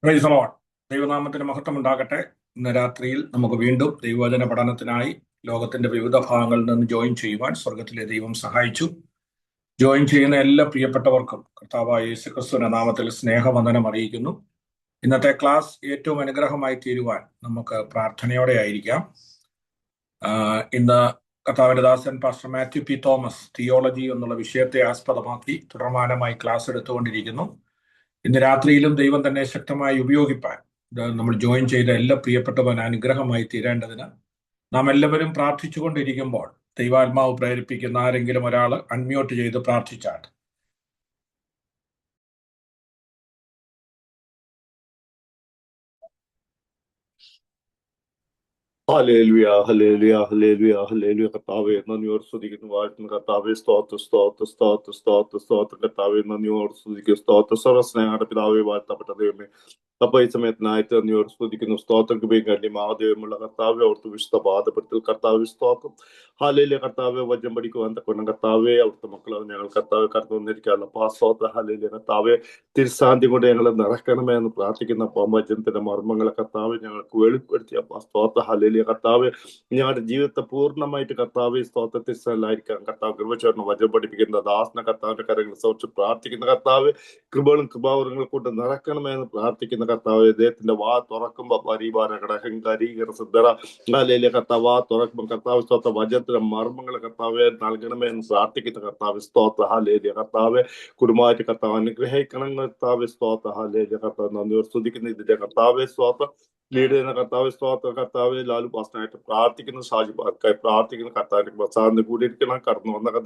Price the Lord. ദൈവനാമത്തിന് മഹത്വം ഉണ്ടാകട്ടെ. ഇന്ന് രാത്രിയിൽ നമുക്ക് വീണ്ടും ദൈവവചന പഠനത്തിനായി ലോകത്തിന്റെ വിവിധ ഭാഗങ്ങളിൽ നിന്ന് ജോയിൻ ചെയ്യുവാൻ സ്വർഗത്തിലെ ദൈവം സഹായിച്ചു. ജോയിൻ ചെയ്യുന്ന എല്ലാ പ്രിയപ്പെട്ടവർക്കും കർത്താവായ യേശുക്രിസ്തുവിന്റെ നാമത്തിൽ സ്നേഹവന്ദനം അറിയിക്കുന്നു. ഇന്നത്തെ ക്ലാസ് ഏറ്റവും അനുഗ്രഹമായി തീരുവാൻ നമുക്ക് പ്രാർത്ഥനയോടെ ആയിരിക്കാം. ഇന്ന് കർത്താവിന്റെ ദാസൻ pastor Mathew P Thomas theology എന്നുള്ള വിഷയത്തെ ആസ്പദമാക്കി തുടർമാനമായി ക്ലാസ് എടുത്തുകൊണ്ടിരിക്കുന്നു. ഇന്ന് രാത്രിയിലും ദൈവം തന്നെ ശക്തമായി ഉപയോഗിപ്പാൻ നമ്മൾ ജോയിൻ ചെയ്ത എല്ലാ പ്രിയപ്പെട്ടവൻ അനുഗ്രഹമായി തീരേണ്ടതിന് നാം എല്ലാവരും പ്രാർത്ഥിച്ചുകൊണ്ടിരിക്കുമ്പോൾ ദൈവാത്മാവ് പ്രേരിപ്പിക്കുന്ന ആരെങ്കിലും ഒരാൾ അൺമ്യൂട്ട് ചെയ്ത് പ്രാർത്ഥിച്ചാൽ. Hallelujah hallelujah hallelujah hallelujah. കർത്താവേ, നന്ദിയോട് സ്തുതിക്കുന്നു, വാഴ്ത്തുന്നു. കർത്താവേ, സ്തോത്ര സ്തോത്ര സ്തോത്ര സ്തോത്ര സ്തോത്ര. കർത്താവേ, നന്ദിയോട് സ്തുതിക്കുന്നു, സ്തോത്ര. സർവ്വസ്നേഹയുടെ പിതാവേ, വാഴ്ത്തപ്പെട്ട ദൈവമേ, അപ്പൊ ഈ സമയത്തിനായിട്ട് നന്ദിയോട് സ്തുതിക്കുന്നു, സ്തോത്രം. കൃപയും കരുണയും മഹാദൈവമുള്ള കർത്താവേ, അവിടുത്തെ വിശുദ്ധ പാദപീഠത്തിൽ കർത്താവേ സ്തോത്രം. ഹല്ലേലൂയ. കർത്താവേ, വചനം പഠിക്കുവാൻ തക്കവണ്ണം കർത്താവേ, അവിടുത്തെ മക്കളെ ഞങ്ങൾ കർത്താവെ കടന്നു വന്നിരിക്കാനുള്ള സ്തോത്ര. ഹല്ലേലൂയ. കർത്താവേ, തിരുസാന്തി കൊണ്ട് ഞങ്ങൾ നിറയ്ക്കണമേ എന്ന് പ്രാർത്ഥിക്കുന്ന വചനത്തിന്റെ മർമ്മങ്ങളെ കർത്താവെ ഞങ്ങൾക്ക് വെളിപ്പെടുത്തിയ സ്തോത്ര. ഹല്ലേലൂയ. കർത്താവെ, ഞങ്ങളുടെ ജീവിതത്തെ പൂർണ്ണമായിട്ട് കർത്താവെ സ്തോത്രത്തിലായിരിക്കാം കർത്താവ് കൃപചേർന്ന് വചനം പഠിപ്പിക്കുന്ന ദാസന കർത്താവിന്റെ കരങ്ങൾ സമർപ്പിച്ച് പ്രാർത്ഥിക്കുന്ന കർത്താവ് കൃപകളും കൃപാവരങ്ങൾ കൊണ്ട് നിറയ്ക്കണമേ എന്ന് പ്രാർത്ഥിക്കുന്ന കർത്താവ്, ഇദ്ദേഹത്തിന്റെ വാ തുറക്കുമ്പോ പരിപാലകടഹങ്കാരീകരണ കർത്താവ് വാ തുറക്കുമ്പോൾ കർത്താവ് സ്തോത്ര വചനത്തിന്റെ മർമ്മങ്ങൾ കർത്താവെ നൽകണമേ എന്ന് പ്രാർത്ഥിക്കുന്ന കർത്താവ് സ്തോത്ര. ഹല്ലേലൂയ. കർത്താവെ, കുടുംബമായിട്ട് കർത്താവ് അനുഗ്രഹിക്കണം കർത്താവ് സ്തോത്ര. ഹല്ലേലൂയ. കർത്താവ് നന്ദിയോട് സ്തുതിക്കുന്ന ഇതിന്റെ കർത്താവെ സ്തോത്ര. ലീഡ് ചെയ്യുന്ന കർത്താവ് സ്തോത്ര. കർത്താവ് ലാലു പാസ്റ്റനായിട്ട് പ്രാർത്ഥിക്കുന്ന ഷാജിബാർക്കായി പ്രാർത്ഥിക്കുന്ന കർത്താവിന്റെ പ്രസാദം കൂടിയിരിക്കണം. കടന്നു വന്ന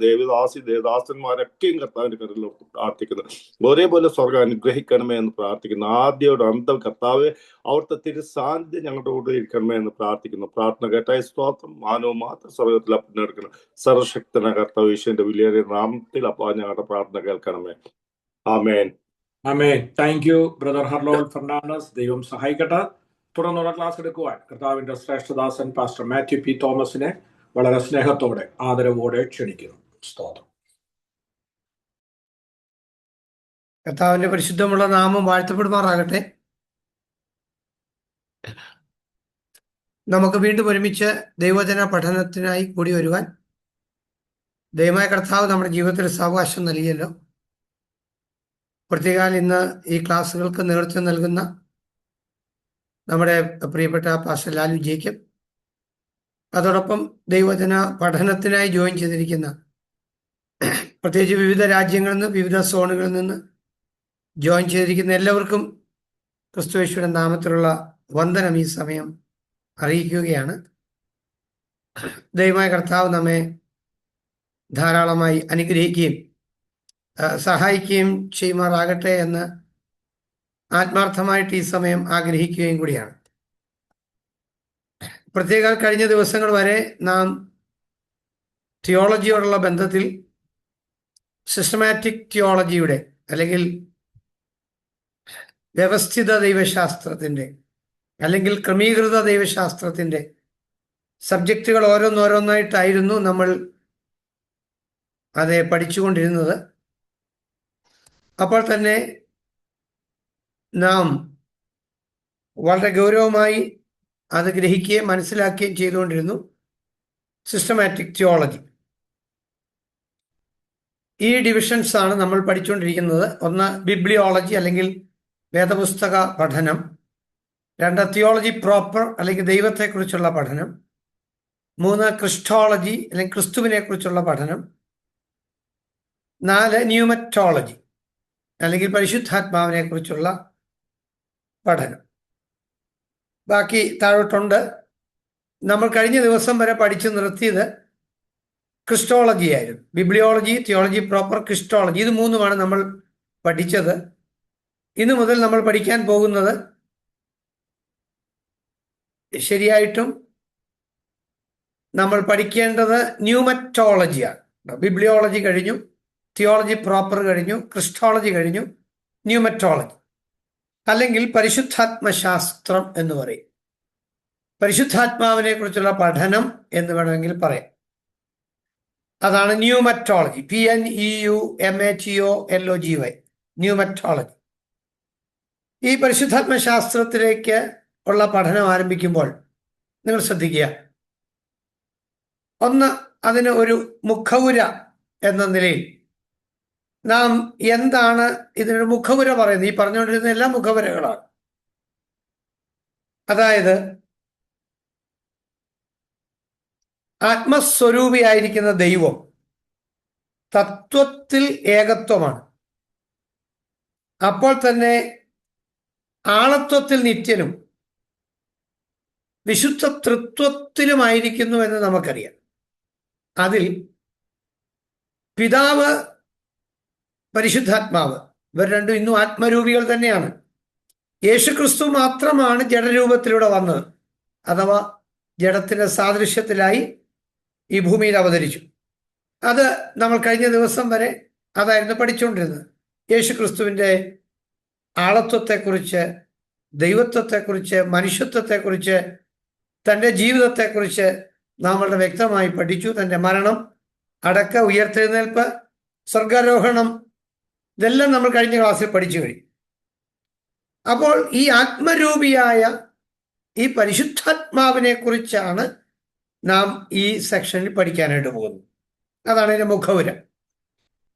ദേവദാസന്മാരൊക്കെയും കർത്താവിന്റെ കരയിൽ പ്രാർത്ഥിക്കുന്നു. ഒരേപോലെ സ്വർഗം അനുഗ്രഹിക്കണമേ എന്ന് പ്രാർത്ഥിക്കുന്നു. ആദ്യയോട് അന്തം കർത്താവ് അവിടുത്തെ തിരുസാന്നിധ്യം ഞങ്ങളുടെ കൂടെ ഇരിക്കണമേ എന്ന് പ്രാർത്ഥിക്കുന്നു. പ്രാർത്ഥന കേട്ടായ സ്തോത്രം. മാനവും മാത്രം സ്വർഗത്തിൽ അപ്പനെടുക്കണം. സർവശക്തന കർത്താവ് ഈശ്വരന്റെ വിലയേറിയ നാമത്തിൽ അപ്പ ഞങ്ങളുടെ പ്രാർത്ഥന കേൾക്കണമേ. ആമേൻ. ആമേൻ. Thank you brother Harold Fernandes. ദൈവം സഹായിക്കട്ടെ. തുടർന്നുള്ള ക്ലാസ് എടുക്കുവാൻ കർത്താവിന്റെ ശ്രേഷ്ഠദാസൻ പാസ്റ്റർ മാത്യു പി തോമസിനെ വളരെ സ്നേഹത്തോടെ ആദരവോടെ ക്ഷണിക്കുന്നു. സ്തോത്രം. കർത്താവിന്റെ പരിശുദ്ധമുള്ള നാമം വാഴ്ത്തപ്പെടുമാറാകട്ടെ. നമുക്ക് വീണ്ടും ഒരുമിച്ച് ദൈവവചന പഠനത്തിനായി കൂടി വരുവാൻ ദൈവമായ കർത്താവ് നമ്മുടെ ജീവിതത്തിൽ സാവകാശം നൽകിയല്ലോ. പ്രത്യേകം ഇന്ന് ഈ ക്ലാസ്സുകൾക്ക് നേതൃത്വം നൽകുന്ന നമ്മുടെ പ്രിയപ്പെട്ട പാസ്റ്റർ ലാലു ജേക്കബ്, അതോടൊപ്പം ദൈവവചന പഠനത്തിനായി ജോയിൻ ചെയ്തിരിക്കുന്ന പ്രത്യേകിച്ച് വിവിധ രാജ്യങ്ങളിൽ നിന്ന് വിവിധ സോണുകളിൽ നിന്ന് ജോയിൻ ചെയ്തിരിക്കുന്ന എല്ലാവർക്കും ക്രിസ്തുയേശുവിന്റെ നാമത്തിലുള്ള വന്ദനം ഈ സമയം അറിയിക്കുകയാണ്. ദൈവമായ കർത്താവ് നമ്മെ ധാരാളമായി അനുഗ്രഹിക്കുകയും സഹായിക്കുകയും ചെയ്യുമാറാകട്ടെ എന്ന് ആത്മാർത്ഥമായിട്ട് ഈ സമയം ആഗ്രഹിക്കുകയും കൂടിയാണ്. പ്രത്യേക കഴിഞ്ഞ ദിവസങ്ങൾ വരെ നാം തിയോളജിയോടുള്ള ബന്ധത്തിൽ സിസ്റ്റമാറ്റിക് തിയോളജിയുടെ അല്ലെങ്കിൽ വ്യവസ്ഥിത ദൈവശാസ്ത്രത്തിൻ്റെ അല്ലെങ്കിൽ ക്രമീകൃത ദൈവശാസ്ത്രത്തിൻ്റെ സബ്ജക്റ്റുകൾ ഓരോന്നോരോന്നായിട്ടായിരുന്നു നമ്മൾ അത് പഠിച്ചുകൊണ്ടിരുന്നത്. അപ്പോൾ തന്നെ നാം വളരെ ഗൗരവമായി അത് ഗ്രഹിക്കുകയും മനസ്സിലാക്കുകയും ചെയ്തുകൊണ്ടിരുന്നു. സിസ്റ്റമാറ്റിക് തിയോളജി ഈ ഡിവിഷൻസ് ആണ് നമ്മൾ പഠിച്ചുകൊണ്ടിരിക്കുന്നത്. ഒന്ന് ബിബ്ലിയോളജി അല്ലെങ്കിൽ വേദപുസ്തക പഠനം, രണ്ട് തിയോളജി പ്രോപ്പർ അല്ലെങ്കിൽ ദൈവത്തെക്കുറിച്ചുള്ള പഠനം, മൂന്ന് ക്രിസ്റ്റോളജി അല്ലെങ്കിൽ ക്രിസ്തുവിനെ കുറിച്ചുള്ള പഠനം, നാല് ന്യൂമറ്റോളജി അല്ലെങ്കിൽ പരിശുദ്ധാത്മാവിനെ കുറിച്ചുള്ള പഠനം. ബാക്കി താഴോട്ടുണ്ട്. നമ്മൾ കഴിഞ്ഞ ദിവസം വരെ പഠിച്ചു നിർത്തിയത് ക്രിസ്റ്റോളജി ആയിരുന്നു. ബിബ്ലിയോളജി, തിയോളജി പ്രോപ്പർ, ക്രിസ്റ്റോളജി, ഇത് മൂന്നുമാണ് നമ്മൾ പഠിച്ചത്. ഇന്നു മുതൽ നമ്മൾ പഠിക്കാൻ പോകുന്നത് ശരിയായിട്ടും നമ്മൾ പഠിക്കേണ്ടത് ന്യൂമറ്റോളജിയാണ്. ബിബ്ലിയോളജി കഴിഞ്ഞു, തിയോളജി പ്രോപ്പർ കഴിഞ്ഞു, ക്രിസ്റ്റോളജി കഴിഞ്ഞു, ന്യൂമറ്റോളജി അല്ലെങ്കിൽ പരിശുദ്ധാത്മശാസ്ത്രം എന്ന് പറയും. പരിശുദ്ധാത്മാവിനെ കുറിച്ചുള്ള പഠനം എന്ന് വേണമെങ്കിൽ പറയാം. അതാണ് ന്യൂമറ്റോളജി. PNEUMATOLOGY, numerology. ഈ പരിശുദ്ധാത്മ ശാസ്ത്രത്തിലേക്ക് ഉള്ള പഠനം ആരംഭിക്കുമ്പോൾ നിങ്ങൾ ശ്രദ്ധിക്കുക, ഒന്ന്, അതിന് ഒരു മുഖവുര എന്ന നിലയിൽ നാം എന്താണ് ഇതിനൊരു മുഖവുര പറയുന്നത്? ഈ പറഞ്ഞുകൊണ്ടിരുന്ന എല്ലാ മുഖവുരകളാണ്. അതായത് ആത്മസ്വരൂപിയായിരിക്കുന്ന ദൈവം തത്വത്തിൽ ഏകത്വമാണ്, അപ്പോൾ തന്നെ ആളത്വത്തിൽ നിത്യനും വിശുദ്ധ തൃത്വത്തിലുമായിരിക്കുന്നു എന്ന് നമുക്കറിയാം. അതിൽ പിതാവ്, പരിശുദ്ധാത്മാവ്, ഇവർ രണ്ടും ഇന്നും ആത്മരൂപികൾ തന്നെയാണ്. യേശുക്രിസ്തു മാത്രമാണ് ജഡരൂപത്തിലൂടെ വന്നത്, അഥവാ ജഡത്തിന്റെ സാദൃശ്യത്തിലായി ഈ ഭൂമിയിൽ അവതരിച്ചു. അത് നമ്മൾ കഴിഞ്ഞ ദിവസം വരെ അതായിരുന്നു പഠിച്ചുകൊണ്ടിരുന്നത്. യേശുക്രിസ്തുവിൻ്റെ ആളത്വത്തെക്കുറിച്ച്, ദൈവത്വത്തെക്കുറിച്ച്, മനുഷ്യത്വത്തെക്കുറിച്ച്, തൻ്റെ ജീവിതത്തെക്കുറിച്ച് നാം വളരെ വ്യക്തമായി പഠിച്ചു. തൻ്റെ മരണം, അടക്ക, ഉയർത്തെഴുന്നേൽപ്പ്, സ്വർഗാരോഹണം, ഇതെല്ലാം നമ്മൾ കഴിഞ്ഞ ക്ലാസ്സിൽ പഠിച്ചു കഴിഞ്ഞു. അപ്പോൾ ഈ ആത്മരൂപിയായ ഈ പരിശുദ്ധാത്മാവിനെ കുറിച്ചാണ് നാം ഈ സെക്ഷനിൽ പഠിക്കാനായിട്ട് പോകുന്നത്. അതാണ് ഇതിന്റെ മുഖവുര.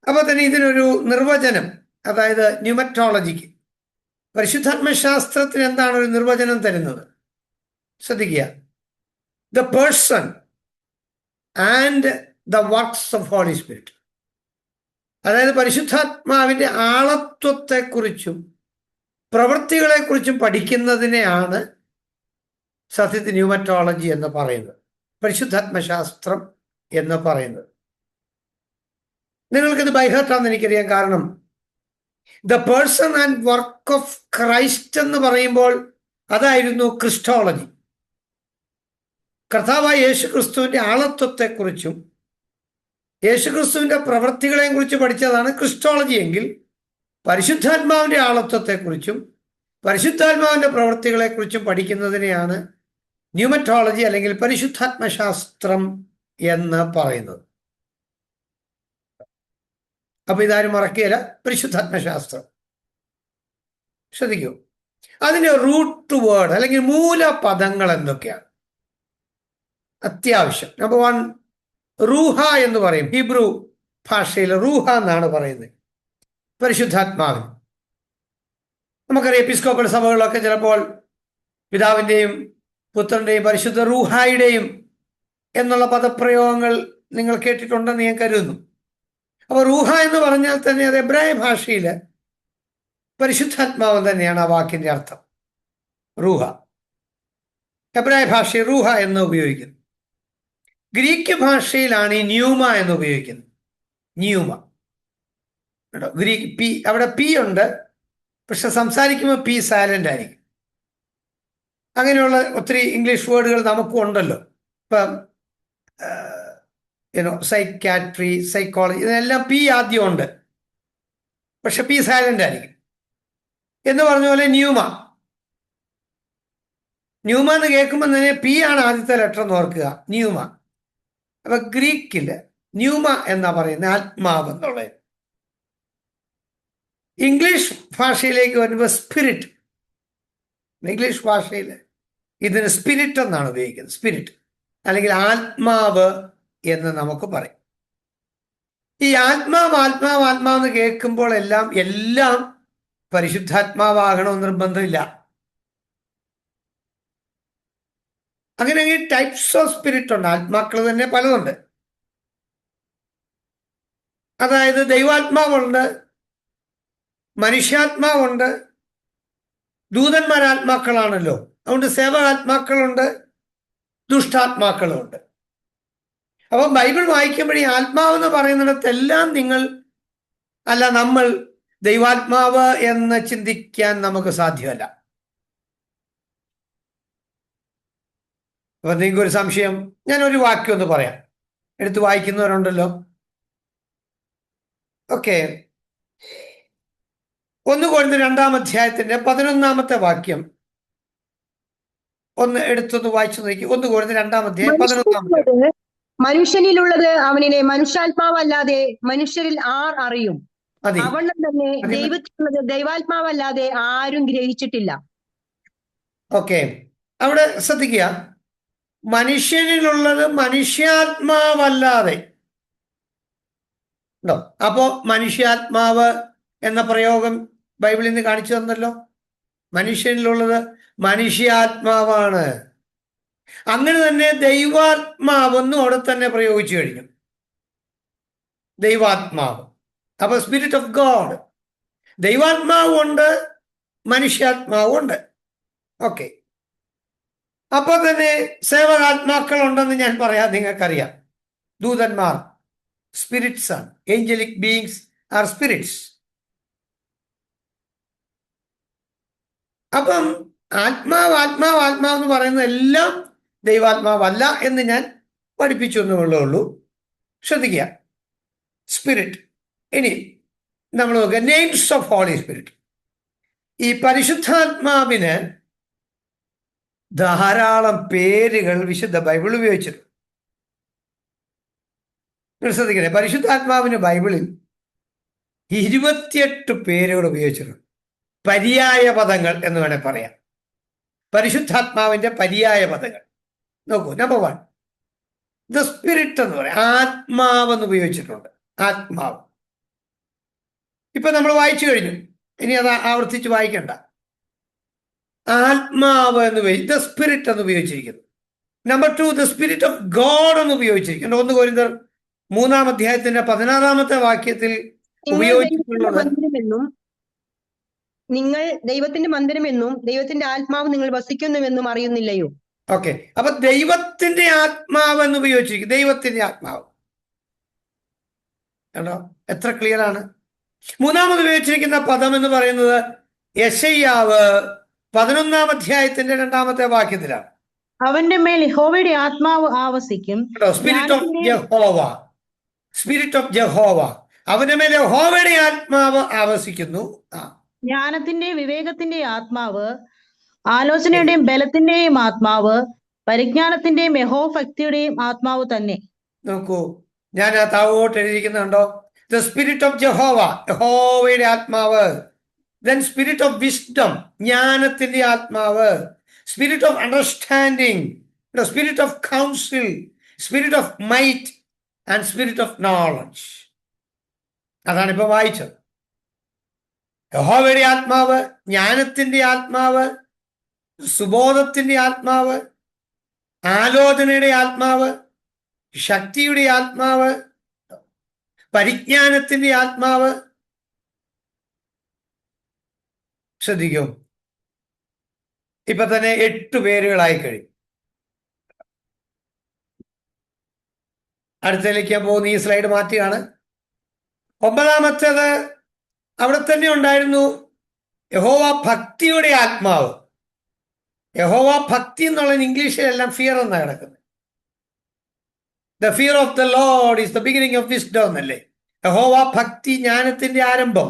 അപ്പൊ തന്നെ ഇതിനൊരു നിർവചനം, അതായത് ന്യൂമറ്റോളജിക്ക്, പരിശുദ്ധാത്മശാസ്ത്രത്തിന് എന്താണ് ഒരു നിർവചനം തരുന്നത്? ശ്രദ്ധിക്കുക. The person and the works of holy Spirit. അതായത് പരിശുദ്ധാത്മാവിന്റെ ആളത്വത്തെക്കുറിച്ചും പ്രവൃത്തികളെക്കുറിച്ചും പഠിക്കുന്നതിനെയാണ് സത്യത്തിൽ ന്യൂമറ്റോളജി എന്ന് പറയുന്നത്, പരിശുദ്ധാത്മശാസ്ത്രം എന്ന് പറയുന്നത്. നിങ്ങൾക്കിത് ബൈഹേർട്ടാണെന്ന് എനിക്കറിയാം. കാരണം the person and work of Christ എന്ന് പറയുമ്പോൾ അതായിരുന്നു ക്രിസ്റ്റോളജി. കർത്താവായ യേശുക്രിസ്തുവിന്റെ ആളത്വത്തെക്കുറിച്ചും യേശുക്രിസ്തുവിന്റെ പ്രവൃത്തികളെയും കുറിച്ച് പഠിച്ചതാണ് ക്രിസ്റ്റോളജി. എങ്കിൽ പരിശുദ്ധാത്മാവിന്റെ ആളത്വത്തെക്കുറിച്ചും പരിശുദ്ധാത്മാവിന്റെ പ്രവൃത്തികളെക്കുറിച്ചും പഠിക്കുന്നതിനെയാണ് ന്യൂമറ്റോളജി അല്ലെങ്കിൽ പരിശുദ്ധാത്മശാസ്ത്രം എന്ന് പറയുന്നത്. അപ്പൊ ഇതാരും മറക്കുകയില്ല, പരിശുദ്ധാത്മശാസ്ത്രം. ശ്രദ്ധിക്കൂ, അതിന്റെ റൂട്ട് വേർഡ് അല്ലെങ്കിൽ മൂലപദങ്ങൾ എന്തൊക്കെയാണ്? അത്യാവശ്യം. നമ്പർ 1, റൂഹ എന്ന് പറയും. ഹീബ്രു ഭാഷയിൽ റൂഹ എന്നാണ് പറയുന്നത് പരിശുദ്ധാത്മാവിന്. നമുക്കറിയാം, എപ്പിസ്കോപ്പൽ സഭകളിലൊക്കെ ചിലപ്പോൾ പിതാവിൻ്റെയും പുത്രന്റെയും പരിശുദ്ധ റൂഹായുടെയും എന്നുള്ള പദപ്രയോഗങ്ങൾ നിങ്ങൾ കേട്ടിട്ടുണ്ടെന്ന് ഞാൻ കരുതുന്നു. അപ്പോൾ റൂഹ എന്ന് പറഞ്ഞാൽ തന്നെ അത് എബ്രായ ഭാഷയിൽ പരിശുദ്ധാത്മാവ് തന്നെയാണ് ആ വാക്കിന്റെ അർത്ഥം. റൂഹ എബ്രായ ഭാഷയിൽ റൂഹ എന്ന് ഉപയോഗിക്കുന്നു. ഗ്രീക്ക് ഭാഷയിലാണ് ഈ ന്യൂമ എന്ന് ഉപയോഗിക്കുന്നത്. ന്യൂമ കേട്ടോ, ഗ്രീക്ക് പി, അവിടെ പി ഉണ്ട്, പക്ഷെ സംസാരിക്കുമ്പോൾ പി സൈലന്റ് ആയിരിക്കും. അങ്ങനെയുള്ള ഒത്തിരി ഇംഗ്ലീഷ് വേർഡുകൾ നമുക്കും ഉണ്ടല്ലോ. ഇപ്പം സൈക്കാട്രി, സൈക്കോളജി, ഇതിനെല്ലാം പി ആദ്യം ഉണ്ട്, പക്ഷെ പി സൈലന്റ് ആയിരിക്കും. എന്ന് പറഞ്ഞ പോലെ ന്യൂമ എന്ന് കേൾക്കുമ്പോൾ തന്നെ പി ആണ് ആദ്യത്തെ ലെറ്റർ എന്ന് ഓർക്കുക, ന്യൂമ. അപ്പൊ ഗ്രീക്കില് ന്യൂമ എന്നാ പറയുന്നത്, ആത്മാവ് എന്നുള്ളത്. ഇംഗ്ലീഷ് ഭാഷയിലേക്ക് വരുമ്പോൾ സ്പിരിറ്റ്. ഇംഗ്ലീഷ് ഭാഷയിൽ ഇതിന് സ്പിരിറ്റ് എന്നാണ് ഉപയോഗിക്കുന്നത്. സ്പിരിറ്റ് അല്ലെങ്കിൽ ആത്മാവ് എന്ന് നമുക്ക് പറയും. ഈ ആത്മാവെന്ന് കേൾക്കുമ്പോൾ എല്ലാം പരിശുദ്ധാത്മാവാകണമെന്ന് നിർബന്ധമില്ല. അങ്ങനെ ടൈപ്സ് ഓഫ് സ്പിരിറ്റ് ഉണ്ട്. ആത്മാക്കൾ തന്നെ പലതുണ്ട്. അതായത് ദൈവാത്മാവുണ്ട്, മനുഷ്യാത്മാവുണ്ട്, ദൂതന്മാരാത്മാക്കളാണല്ലോ. അതുകൊണ്ട് സേവാത്മാക്കളുണ്ട്, ദുഷ്ടാത്മാക്കളുണ്ട്. അപ്പം ബൈബിൾ വായിക്കുമ്പോഴേ ആത്മാവെന്ന് പറയുന്നിടത്തെല്ലാം നമ്മൾ ദൈവാത്മാവ് എന്ന് ചിന്തിക്കാൻ നമുക്ക് സാധ്യമല്ല. അപ്പൊ നിങ്ങൾക്കൊരു സംശയം, ഞാൻ ഒരു വാക്യം ഒന്ന് പറയാം, എടുത്ത് വായിക്കുന്നവരുണ്ടല്ലോ. ഓക്കെ, 1 കൊരിന്ത്യർ 2-ാം അധ്യായത്തിന്റെ 11-ാമത്തെ വാക്യം ഒന്ന് എടുത്തൊന്ന് വായിച്ചു നോക്കി. 1 കൊരിന്ത്യർ 2-ാം അധ്യായം 11-ാമത്തെ. മനുഷ്യനിലുള്ളത് അവനെ മനുഷ്യാത്മാവല്ലാതെ മനുഷ്യരിൽ ആർ അറിയും? മതി. അവണ്ണം തന്നെ ദൈവത്തിലുള്ളത് ദൈവാത്മാവല്ലാതെ ആരും ഗ്രഹിച്ചിട്ടില്ല. ഓക്കെ, അവിടെ ശ്രദ്ധിക്കുക, മനുഷ്യനിലുള്ളത് മനുഷ്യാത്മാവല്ലാതെ ഉണ്ടോ? അപ്പോ മനുഷ്യാത്മാവ് എന്ന പ്രയോഗം ബൈബിളിൽ നിന്ന് കാണിച്ചു തന്നല്ലോ. മനുഷ്യനിലുള്ളത് മനുഷ്യാത്മാവാണ്. അങ്ങനെ തന്നെ ദൈവാത്മാവെന്നും അവിടെ തന്നെ പ്രയോഗിച്ചു കഴിഞ്ഞു. ദൈവാത്മാവ്, അപ്പൊ സ്പിരിറ്റ് ഓഫ് ഗോഡ്, ദൈവാത്മാവും ഉണ്ട്, മനുഷ്യാത്മാവും ഉണ്ട്. ഓക്കെ, അപ്പൊ തന്നെ സേവകാത്മാക്കൾ ഉണ്ടെന്ന് ഞാൻ പറയാം, നിങ്ങൾക്കറിയാം. ദൂതന്മാർ സ്പിരിറ്റ്സ് ആണ്. Angelic beings are spirits. അപ്പം ആത്മാവ് ആത്മാവ് ആത്മാവ് എന്ന് പറയുന്നത് എല്ലാം ദൈവാത്മാവല്ല എന്ന് ഞാൻ പഠിപ്പിച്ചു എന്നുള്ളേ ഉള്ളൂ. ശ്രദ്ധിക്കുക, സ്പിരിറ്റ്. ഇനി നമ്മൾ നോക്കുക നെയിംസ് ഓഫ് ഹോളി സ്പിരിറ്റ്. ഈ പരിശുദ്ധാത്മാവിന് ധാരാളം പേരുകൾ വിശുദ്ധ ബൈബിൾ ഉപയോഗിച്ചിട്ടുണ്ട്. ശ്രദ്ധിക്കണേ, പരിശുദ്ധാത്മാവിന് ബൈബിളിൽ 28 പേരുകൾ ഉപയോഗിച്ചിട്ടുണ്ട്. പര്യായ പദങ്ങൾ എന്ന് വേണേൽ പറയാം. പരിശുദ്ധാത്മാവിന്റെ പര്യായ പദങ്ങൾ നോക്കൂ. നമ്പർ 1 ദ സ്പിരിറ്റ് എന്ന് പറയാം. ആത്മാവെന്ന് ഉപയോഗിച്ചിട്ടുണ്ട്. ആത്മാവ് ഇപ്പൊ നമ്മൾ വായിച്ചു കഴിഞ്ഞു, ഇനി അത് ആവർത്തിച്ച് വായിക്കണ്ട. ആത്മാവ് എന്ന് ദ സ്പിരിറ്റ് എന്ന് ഉപയോഗിച്ചിരിക്കുന്നു. Number 2 the spirit of God എന്ന് ഉപയോഗിച്ചിരിക്കുന്നു. 1 കൊരിന്ത്യർ 3-ാം അധ്യായത്തിന്റെ 16-ാമത്തെ വാക്യത്തിൽ ഉപയോഗിച്ചിട്ടുള്ളത് നിങ്ങൾ ദൈവത്തിന്റെ മന്ദിരമെന്നും ദൈവത്തിന്റെ ആത്മാവ് നിങ്ങൾ വസിക്കുന്നുവെന്നും അറിയുന്നില്ലയോ? ഓക്കെ, അപ്പൊ ദൈവത്തിന്റെ ആത്മാവ് എന്ന് ഉപയോഗിച്ചിരിക്കും. ദൈവത്തിന്റെ ആത്മാവ് കണ്ടോ, എത്ര ക്ലിയർ ആണ്. 3-ാമത് ഉപയോഗിച്ചിരിക്കുന്ന പദം എന്ന് പറയുന്നത് യെശയ്യാവ് 11-ാം അധ്യായത്തിന്റെ 2-ാമത്തെ വാക്യത്തിലാണ്. അവന്റെ മേൽ യഹോവയുടെ ആത്മാവ് ആവസിക്കും. സ്പിരിറ്റ് ഓഫ് യഹോവ, സ്പിരിറ്റ് ഓഫ് യഹോവ, അവന്റെ മേൽ യഹോവയുടെ ആത്മാവ് ആവസിക്കുന്നു. ജ്ഞാനത്തിന്റെ വിവേകത്തിന്റെ ആത്മാവ്, ആലോചനയുടെയും ബലത്തിന്റെയും ആത്മാവ്, പരിജ്ഞാനത്തിന്റെയും യഹോഭക്തിയുടെയും ആത്മാവ് തന്നെ. നോക്കൂ, ഞാൻ ആ താവോട്ട് എഴുതിയിരിക്കുന്നുണ്ടോ? ദ സ്പിരിറ്റ് ഓഫ് യഹോവ, യഹോവയുടെ ആത്മാവ്. ദെൻ സ്പിരിറ്റ് ഓഫ് വിസ്ഡം, ജ്ഞാനത്തിന്റെ ആത്മാവ്. Spirit of understanding, spirit of council, spirit of might and spirit of knowledge. അതാണ് ഇപ്പൊ വായിച്ചത്. യഹോവയുടെ ആത്മാവ്, ജ്ഞാനത്തിന്റെ ആത്മാവ്, സുബോധത്തിന്റെ ആത്മാവ്, ആലോചനയുടെ ആത്മാവ്, ശക്തിയുടെ ആത്മാവ്, പരിജ്ഞാനത്തിന്റെ ആത്മാവ്. ശ്രദ്ധിക്കും, ഇപ്പൊ തന്നെ 8 പേരുകളായി കഴിയും. അടുത്തതിലേക്ക് പോകുന്ന ഈ സ്ലൈഡ് മാറ്റുകയാണ്. 9-ാമത്തേത് അവിടെ തന്നെ ഉണ്ടായിരുന്നു, യഹോവ ഭക്തിയുടെ ആത്മാവ്. യഹോവ ഭക്തി എന്നുള്ളത് ഇംഗ്ലീഷിലെല്ലാം ഫിയർ എന്നാണ് കിടക്കുന്നത്. The fear of the Lord is the beginning of wisdom എന്നല്ലേ. യഹോവ ഭക്തി, ജ്ഞാനത്തിന്റെ ആരംഭം.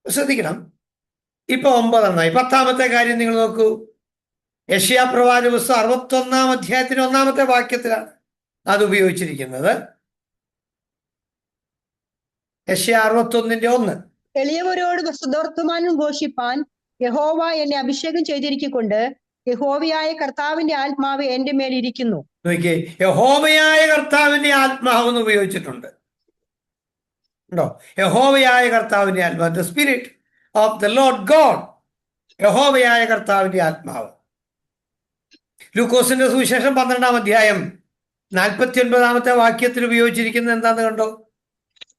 ശ്രദ്ധിക്കണം, ഇപ്പൊ 9 10-ാമത്തെ കാര്യം നിങ്ങൾ നോക്കൂ. യെശയ്യാ പ്രവാചക പുസ്തകം 61-ാം അധ്യായത്തിന് 1-ാമത്തെ വാക്യത്തിലാണ് അത് ഉപയോഗിച്ചിരിക്കുന്നത്. യെശയ്യാ 61:1. എളിയവരോട് സുവർത്തമാനം ഘോഷിപ്പാൻ യഹോവ എന്നെ അഭിഷേകം ചെയ്തിരിക്കൊണ്ട് യഹോവയായ കർത്താവിന്റെ ആത്മാവ് എന്റെ മേൽ ഇരിക്കുന്നു. നോക്കിയേ, യഹോവയായ കർത്താവിന്റെ ആത്മാവ് എന്ന് ഉപയോഗിച്ചിട്ടുണ്ട്. ഉണ്ടോ? യഹോവയായ കർത്താവിന്റെ ആത്മാവ്, the spirit of the Lord God. യഹോവയായ കർത്താവിന്റെ ആത്മാവ്. ലൂക്കോസിന്റെ സുവിശേഷം 12-ാം അധ്യായം 49-ാമത്തെ വാക്യത്തിൽ ഉപയോഗിച്ചിരിക്കുന്നത് എന്താന്ന് കണ്ടോ?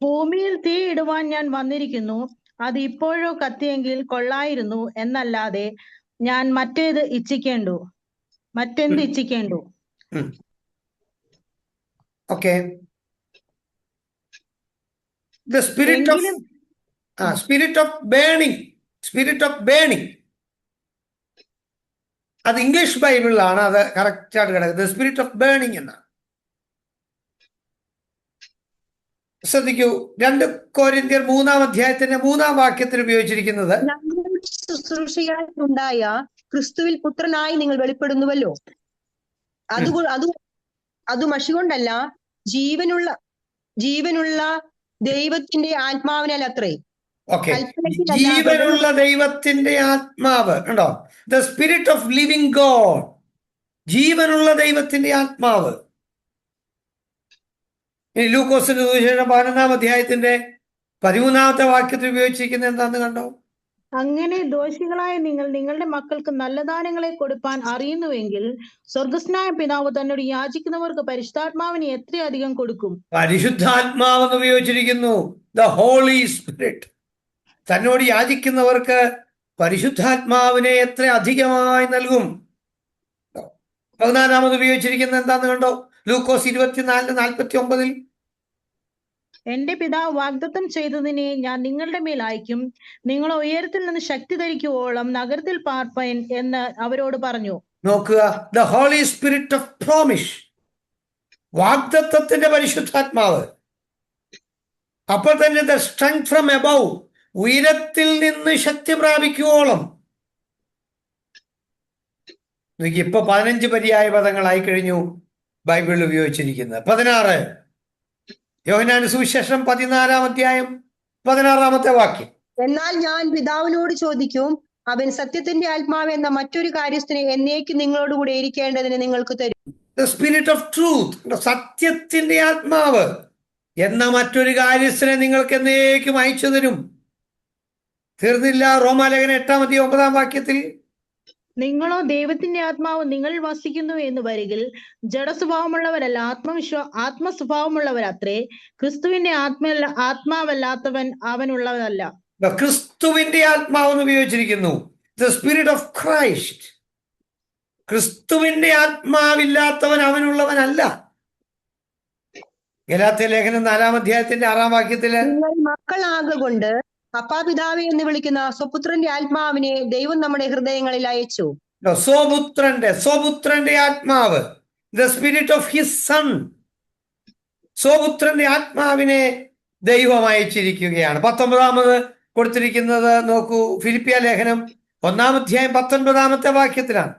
ഭൂമിയിൽ തീ ഇടുവാൻ ഞാൻ വന്നിരിക്കുന്നു, അത് ഇപ്പോഴോ കത്തിയെങ്കിൽ കൊള്ളായിരുന്നു എന്നല്ലാതെ ഞാൻ മറ്റെന്ത് ഇച്ഛിക്കേണ്ടു. Okay, the spirit of spirit of burning, spirit of burning. അത് ഇംഗ്ലീഷ് ബൈബിളിലാണ് അത് കറക്റ്റ് ആയിട്ട് കിടക്കുന്നത്. സ്പിരിറ്റ് ഓഫ് ബേണിംഗ് എന്നാണ്. ശ്രദ്ധിക്കൂ, 2 കൊരിന്ത്യർ 3-ാം അധ്യായത്തിന്റെ 3-ാം വാക്യത്തിൽ ഉപയോഗിച്ചിരിക്കുന്നത് ശുശ്രൂഷയാൽ ഉണ്ടായ ക്രിസ്തുവിൽ പുത്രനായി നിങ്ങൾ വെളിപ്പെടുന്നുവല്ലോ. അത് മഷി കൊണ്ടല്ല, ജീവനുള്ള ദൈവത്തിന്റെ ആത്മാവിനാൽ അത്രേ. ഓക്കെ, കൽപ്പനയ്ക്കല്ല, ജീവനുള്ള ദൈവത്തിന്റെ ആത്മാവ് ഉണ്ടോ? The spirit of living God, ജീവനുള്ള ദൈവത്തിന്റെ ആത്മാവ്. ഇനി ലൂക്കോസിന്റെ സുവിശേഷം 11-ാം അധ്യായത്തിന്റെ 13-ാമത്തെ വാക്യത്തിൽ ഉപയോഗിച്ചിരിക്കുന്നത് എന്താന്ന് കണ്ടോ? അങ്ങനെ ദോഷികളായ നിങ്ങൾ നിങ്ങളുടെ മക്കൾക്ക് നല്ല ദാനങ്ങളെ കൊടുപ്പാൻ അറിയുന്നുവെങ്കിൽ സ്വർഗസ്നായ പിതാവ് തന്നോട് യാചിക്കുന്നവർക്ക് പരിശുദ്ധാത്മാവിനെ എത്രയധികം കൊടുക്കും. പരിശുദ്ധാത്മാവെന്ന് ഉപയോഗിച്ചിരിക്കുന്നു, ദ ഹോളി സ്പിരിറ്റ്. തന്നോട് യാചിക്കുന്നവർക്ക് പരിശുദ്ധാത്മാവിനെ എത്ര അധികമായി നൽകും. 14-ാമത് ഉപയോഗിച്ചിരിക്കുന്നത് എന്താന്ന് കണ്ടോ? ലൂക്കോസ് 24:49. എന്റെ പിതാവ് വാഗ്ദത്തം ചെയ്തതിനെ ഞാൻ നിങ്ങളുടെ മേൽ അയക്കും, നിങ്ങൾ ഉയരത്തിൽ നിന്ന് ശക്തി ധരിക്കുവോളം നഗരത്തിൽ പാർപ്പൻ എന്ന് അവരോട് പറഞ്ഞു. നോക്കുക, the holy spirit of promise, വാഗ്ദത്തത്തിന്റെ പരിശുദ്ധാത്മാവ്. അപ്പോൾ തന്നെ ദ സ്ട്രെങ്ത് ഫ്രം എബവ്, ഉയരത്തിൽ നിന്ന് ശക്തി പ്രാപിക്കുവോളം. ഇപ്പൊ 15 പര്യായ പദങ്ങളായി കഴിഞ്ഞു ബൈബിളിൽ ഉപയോഗിച്ചിരിക്കുന്നത്. 16 യോഹന്നാന്റെ സുവിശേഷം 14-ാം അധ്യായം 16-ാമത്തെ വാക്യം. എന്നാൽ ഞാൻ പിതാവിനോട് ചോദിക്കും, അവൻ സത്യത്തിന്റെ ആത്മാവ് എന്ന മറ്റൊരു കാര്യസ്ഥനെ എന്നേക്കും നിങ്ങളോടുകൂടെ ഇരിക്കേണ്ടതിന് നിങ്ങൾക്ക് തരും. ദ സ്പിരിറ്റ് ഓഫ് ട്രൂത്ത്, സത്യത്തിന്റെ ആത്മാവ് എന്ന മറ്റൊരു കാര്യസ്ഥനെ നിങ്ങൾക്ക് എന്നേക്കും അയച്ചു തരും. തീർന്നില്ല. റോമാലേഖനം 8-ാം അധ്യായം 9-ാം വാക്യത്തിൽ, നിങ്ങളോ ദൈവത്തിന്റെ ആത്മാവ് നിങ്ങളിൽ വസിക്കുന്നു എന്ന് വരികിൽ ജഡസ്വഭാവമുള്ളവരല്ല, ആത്മസ്വഭാവമുള്ളവരത്രേ. ക്രിസ്തുവിന്റെ ആത്മാവല്ലാത്തവൻ അവനുള്ളതല്ല. ക്രിസ്തുവിന്റെ ആത്മാവെന്ന് ഉപയോഗിച്ചിരിക്കുന്നു, ദ സ്പിരിറ്റ് ഓഫ് ക്രൈസ്റ്റ്. ക്രിസ്തുവിന്റെ ആത്മാവില്ലാത്തവൻ അവനുള്ളവനല്ല. ഗലാത്യ ലേഖനം 4-ാം അധ്യായത്തിന്റെ 6-ാം വാക്യത്തില്, നിങ്ങൾ മക്കളാകൊണ്ട് അപ്പാ പിതാവേ എന്ന് വിളിക്കുന്ന സ്വപുത്രന്റെ ആത്മാവിനെ ദൈവം നമ്മുടെ ഹൃദയങ്ങളിൽ അയച്ചു. സ്വപുത്രന്റെ ആത്മാവ്, the spirit of his son. സ്വപുത്രന്റെ ആത്മാവിനെ ദൈവം അയച്ചിരിക്കുകയാണ്. 19-ാമത് കൊടുത്തിരിക്കുന്നത് നോക്കൂ, ഫിലിപ്പിയ ലേഖനം 1-ാം അധ്യായം 19-ാമത്തെ വാക്യത്തിലാണ്.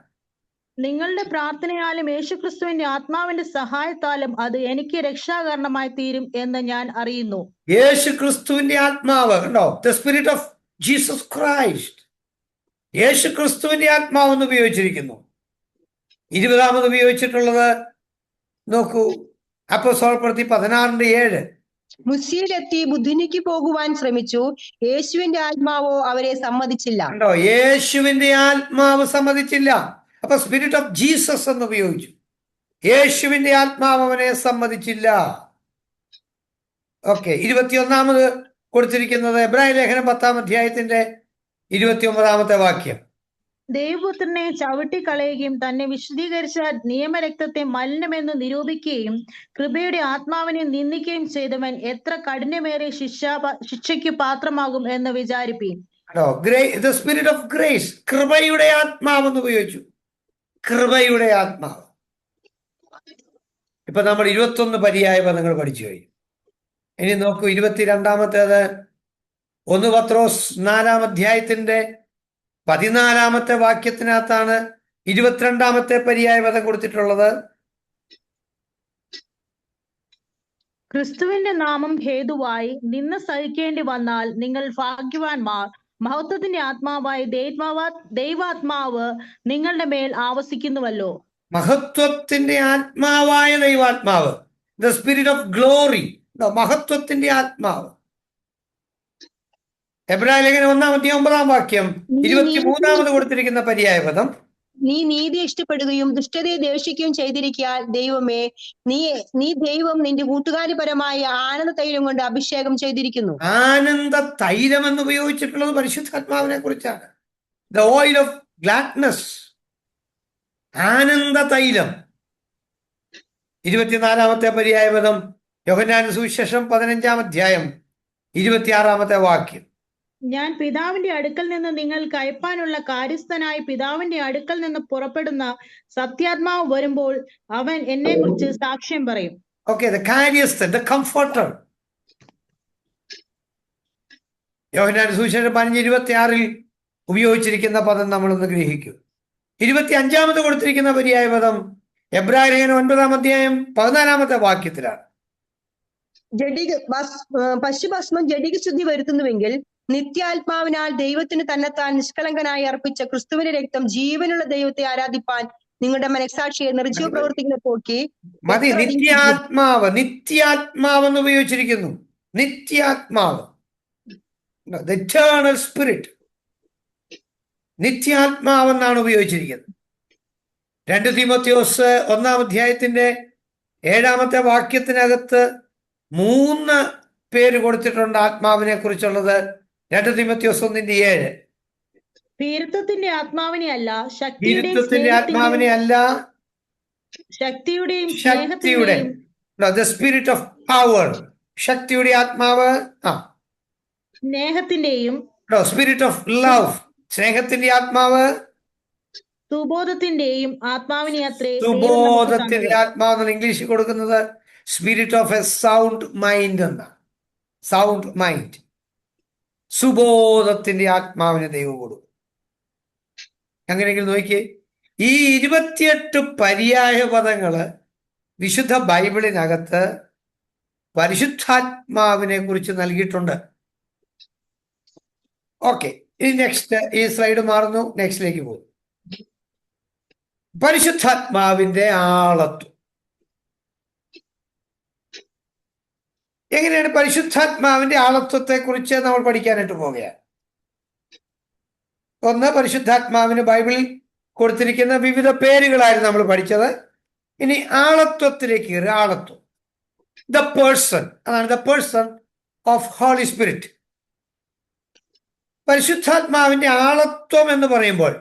നിങ്ങളുടെ പ്രാർത്ഥനയാലും യേശുക്രിസ്തുവിന്റെ ആത്മാവിന്റെ സഹായത്താലും അത് എനിക്ക് രക്ഷാകരണമായി തീരും എന്ന് ഞാൻ അറിയുന്നു. യേശു ക്രിസ്തുവിന്റെ ആത്മാവ് കണ്ടോ, the spirit of Jesus Christ. യേശു ക്രിസ്തുവിന്റെ ആത്മാവെന്ന് ഉപയോഗിച്ചിരിക്കുന്നു. 20-ാമത് ഉപയോഗിച്ചിട്ടുള്ളത് നോക്കൂ, അപ്പോസ്തല പ്രവൃത്തി 16:7. മുസ്യയിലെത്തി ബുദ്ധിനിക്ക് പോകുവാൻ ശ്രമിച്ചു, യേശുവിന്റെ ആത്മാവോ അവരെ സമ്മതിച്ചില്ല. കണ്ടോ, യേശുവിന്റെ ആത്മാവ് സമ്മതിച്ചില്ല. അപ്പൊ സ്പിരിറ്റ് ഓഫ് ജീസസ് എന്ന് ഉപയോഗിച്ചു. യേശുവിന്റെ ആത്മാവ് അവനെ സമ്മതിച്ചില്ല. ഓക്കെ, 21-ാമത് കൊടുത്തിരിക്കുന്നത് എബ്രായ ലേഖനം 10-ാം അധ്യായത്തിന്റെ 29-ാമത്തെ വാക്യം. ദൈവപുത്രനെ ചവിട്ടിക്കളയുകയും തന്നെ വിശുദ്ധീകരിച്ച നിയമരക്തത്തെ മലിനമെന്ന് നിരൂപിക്കുകയും കൃപയുടെ ആത്മാവിനെ നിന്ദിക്കുകയും ചെയ്തവൻ എത്ര കഠിനമേറിയ ശിക്ഷയ്ക്ക് പാത്രമാകും എന്ന് വിചാരിപ്പീൻ. ദ സ്പിരിറ്റ് ഓഫ് ഗ്രേസ്, കൃപയുടെ ആത്മാവെന്ന് ഉപയോഗിച്ചു. കൃപയുടെ ആത്മാവ്. ഇപ്പൊ നമ്മൾ 21 പര്യായ പദങ്ങൾ പഠിച്ചു കഴിഞ്ഞു. ഇനി നോക്കൂ, 22-ാമത്തേത് 1 പത്രോസ് 4-ാം അധ്യായത്തിന്റെ 14-ാമത്തെ വാക്യത്തിനകത്താണ് 22-ാമത്തെ പര്യായ പദം കൊടുത്തിട്ടുള്ളത്. ക്രിസ്തുവിന്റെ നാമം ഹേതുവായി നിന്ന സഹിക്കേണ്ടി വന്നാൽ നിങ്ങൾ ഭാഗ്യവാന്മാർ. മഹത്വത്തിന്റെ ആത്മാവായ ദൈവാത്മാവ് നിങ്ങളുടെ മേൽ ആവസിക്കുന്നുവല്ലോ. മഹത്വത്തിന്റെ ആത്മാവായ ദൈവാത്മാവ്, ദ സ്പിരിറ്റ് ഓഫ് ഗ്ലോറി, മഹത്വത്തിന്റെ ആത്മാവ്. എബ്രായ ലേഖനം 1-ാം അധ്യായം 9-ാം വാക്യം 23-ാമത് കൊടുത്തിരിക്കുന്ന പര്യായ പദം, നീ നീതി ഇഷ്ടപ്പെടുകയും ദുഷ്ടതയെ ദേഷിക്കുകയും ചെയ്തിരിക്കാൻ ദൈവമേ, നീ ദൈവം നിന്റെ കൂട്ടുകാരിപരമായ ആനന്ദ തൈലം കൊണ്ട് അഭിഷേകം ചെയ്തിരിക്കുന്നു. ആനന്ദ തൈലം എന്ന് ഉപയോഗിച്ചിട്ടുള്ളത് പരിശുദ്ധാത്മാവിനെ കുറിച്ചാണ്. ദ ഓയിൽ ഓഫ് ഗ്ലാഡ്നസ്, ആനന്ദ തൈലം. 24-ാമത്തെ പര്യായ പദം യോഹന്നാന്റെ സുവിശേഷം 15-ാം അധ്യായം 26-ാമത്തെ വാക്യം. ഞാൻ പിതാവിന്റെ അടുക്കൽ നിന്ന് നിങ്ങൾക്ക് അയപ്പാനുള്ള കാര്യസ്ഥനായി പിതാവിന്റെ അടുക്കൽ നിന്ന് പുറപ്പെടുന്ന സത്യാത്മാവ് വരുമ്പോൾ അവൻ എന്നെ കുറിച്ച് സാക്ഷ്യം പറയും. ഓക്കെ, ദ കാര്യസ്ഥൻ, ദ കംഫർട്ടർ. യോഹന്നാന്റെ സുവിശേഷം 15:26 ഉപയോഗിച്ചിരിക്കുന്ന പദം നമ്മളൊന്ന് ഗ്രഹിക്കൂ. 25-ാമത് കൊടുത്തിരിക്കുന്ന പര്യായ പദം എബ്രായ ലേഖനം 9-ാം അധ്യായം 14-ാമത്തെ വാക്യത്തിലാണ്. പശുഭസ്മം ജഡിക ശുദ്ധി വരുത്തുന്നുവെങ്കിൽ നിത്യാത്മാവിനാൽ ദൈവത്തിന് തന്നെത്താൻ നിഷ്കളങ്കനായി അർപ്പിച്ച ക്രിസ്തുവിന്റെ രക്തം ജീവനുള്ള ദൈവത്തെ ആരാധിപ്പാൻ നിങ്ങളുടെ മനസാക്ഷിയെ നിർജ്ജീവ പ്രവർത്തികളെ പോക്കി മതി. നിത്യാത്മാവ്, നിത്യാത്മാവെന്ന് ഉപയോഗിച്ചിരിക്കുന്നു. നിത്യാത്മാവ്, എറ്റേണൽ സ്പിരിറ്റ്, നിത്യാത്മാവെന്നാണ് ഉപയോഗിച്ചിരിക്കുന്നത്. 2 തീമോഥെയോസ് 1-ാം അധ്യായത്തിന്റെ 7-ാമത്തെ വാക്യത്തിനകത്ത് 3 പേര് കൊടുത്തിട്ടുണ്ട് ആത്മാവിനെ കുറിച്ചുള്ളത്. 2 തീമോഥെയോസ് 1:7. പീരത്വത്തിന്റെ ആത്മാവിനെ അല്ല, വീരത്വത്തിന്റെ ആത്മാവിനെ അല്ല, ശക്തിയുടെയും ശക്തിയുടെ, ദ സ്പിരിറ്റ് ഓഫ് പവർ, ശക്തിയുടെ ആത്മാവ്, സ്നേഹത്തിന്റെയും സ്പിരിറ്റ് ഓഫ് ലവ്, സ്നേഹത്തിന്റെ ആത്മാവ്, സുബോധത്തിന്റെയും ആത്മാവിനെ അത്രേ സുബോധത്തിന്റെ ആത്മാവ് ഇംഗ്ലീഷിൽ കൊടുക്കുന്നത് spirit of A sound mind എന്നാണ്. സൗണ്ട് മൈൻഡ്, സുബോധത്തിന്റെ ആത്മാവിനെ ദൈവം കൊടുക്കും. അങ്ങനെയെങ്കിൽ നോക്കിയേ, ഈ 28 പര്യായ പദങ്ങള് വിശുദ്ധ ബൈബിളിനകത്ത് പരിശുദ്ധാത്മാവിനെ കുറിച്ച് നൽകിയിട്ടുണ്ട്. ഓക്കെ, ഇനി നെക്സ്റ്റ്, ഈ സ്ലൈഡ് മാറുന്നു, നെക്സ്റ്റിലേക്ക് പോകും. പരിശുദ്ധാത്മാവിന്റെ ആളത്വം. എങ്ങനെയാണ് പരിശുദ്ധാത്മാവിന്റെ ആളത്വത്തെ കുറിച്ച് നമ്മൾ പഠിക്കാനായിട്ട് പോവുകയാണ്. ഒന്ന്, പരിശുദ്ധാത്മാവിന് ബൈബിളിൽ കൊടുത്തിരിക്കുന്ന വിവിധ പേരുകളായിരുന്നു നമ്മൾ പഠിച്ചത്. ഇനി ആളത്വത്തിലേക്ക് കയറി. ആളത്വം, ദ പേഴ്സൺ, അതാണ് the person of holy spirit. പരിശുദ്ധാത്മാവിന്റെ ആളത്വം എന്ന് പറയുമ്പോൾ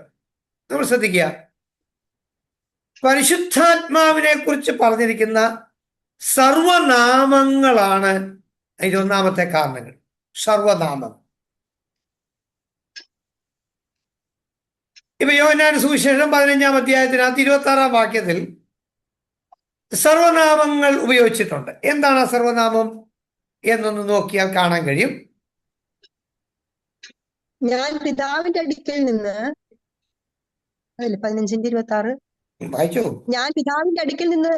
നമ്മൾ ശ്രദ്ധിക്കുക, പരിശുദ്ധാത്മാവിനെ കുറിച്ച് പറഞ്ഞിരിക്കുന്ന സർവനാമങ്ങളാണ് അതിന്റെ 1-ാമത്തെ കാരണങ്ങൾ. സർവനാമം. ഇപ്പൊ യോഹന്നാൻ സുവിശേഷം 15-ാം അധ്യായത്തിനകത്ത് 26-ാം വാക്യത്തിൽ സർവനാമങ്ങൾ ഉപയോഗിച്ചിട്ടുണ്ട്. എന്താണ് ആ സർവനാമം എന്നൊന്ന് നോക്കിയാൽ കാണാൻ കഴിയും. ഞാൻ പിതാവിന്റെ അടുക്കൽ നിന്ന്, അതല്ലേ 15-26, വായിച്ചോ. ഞാൻ പിതാവിന്റെ അടുക്കൽ നിന്ന്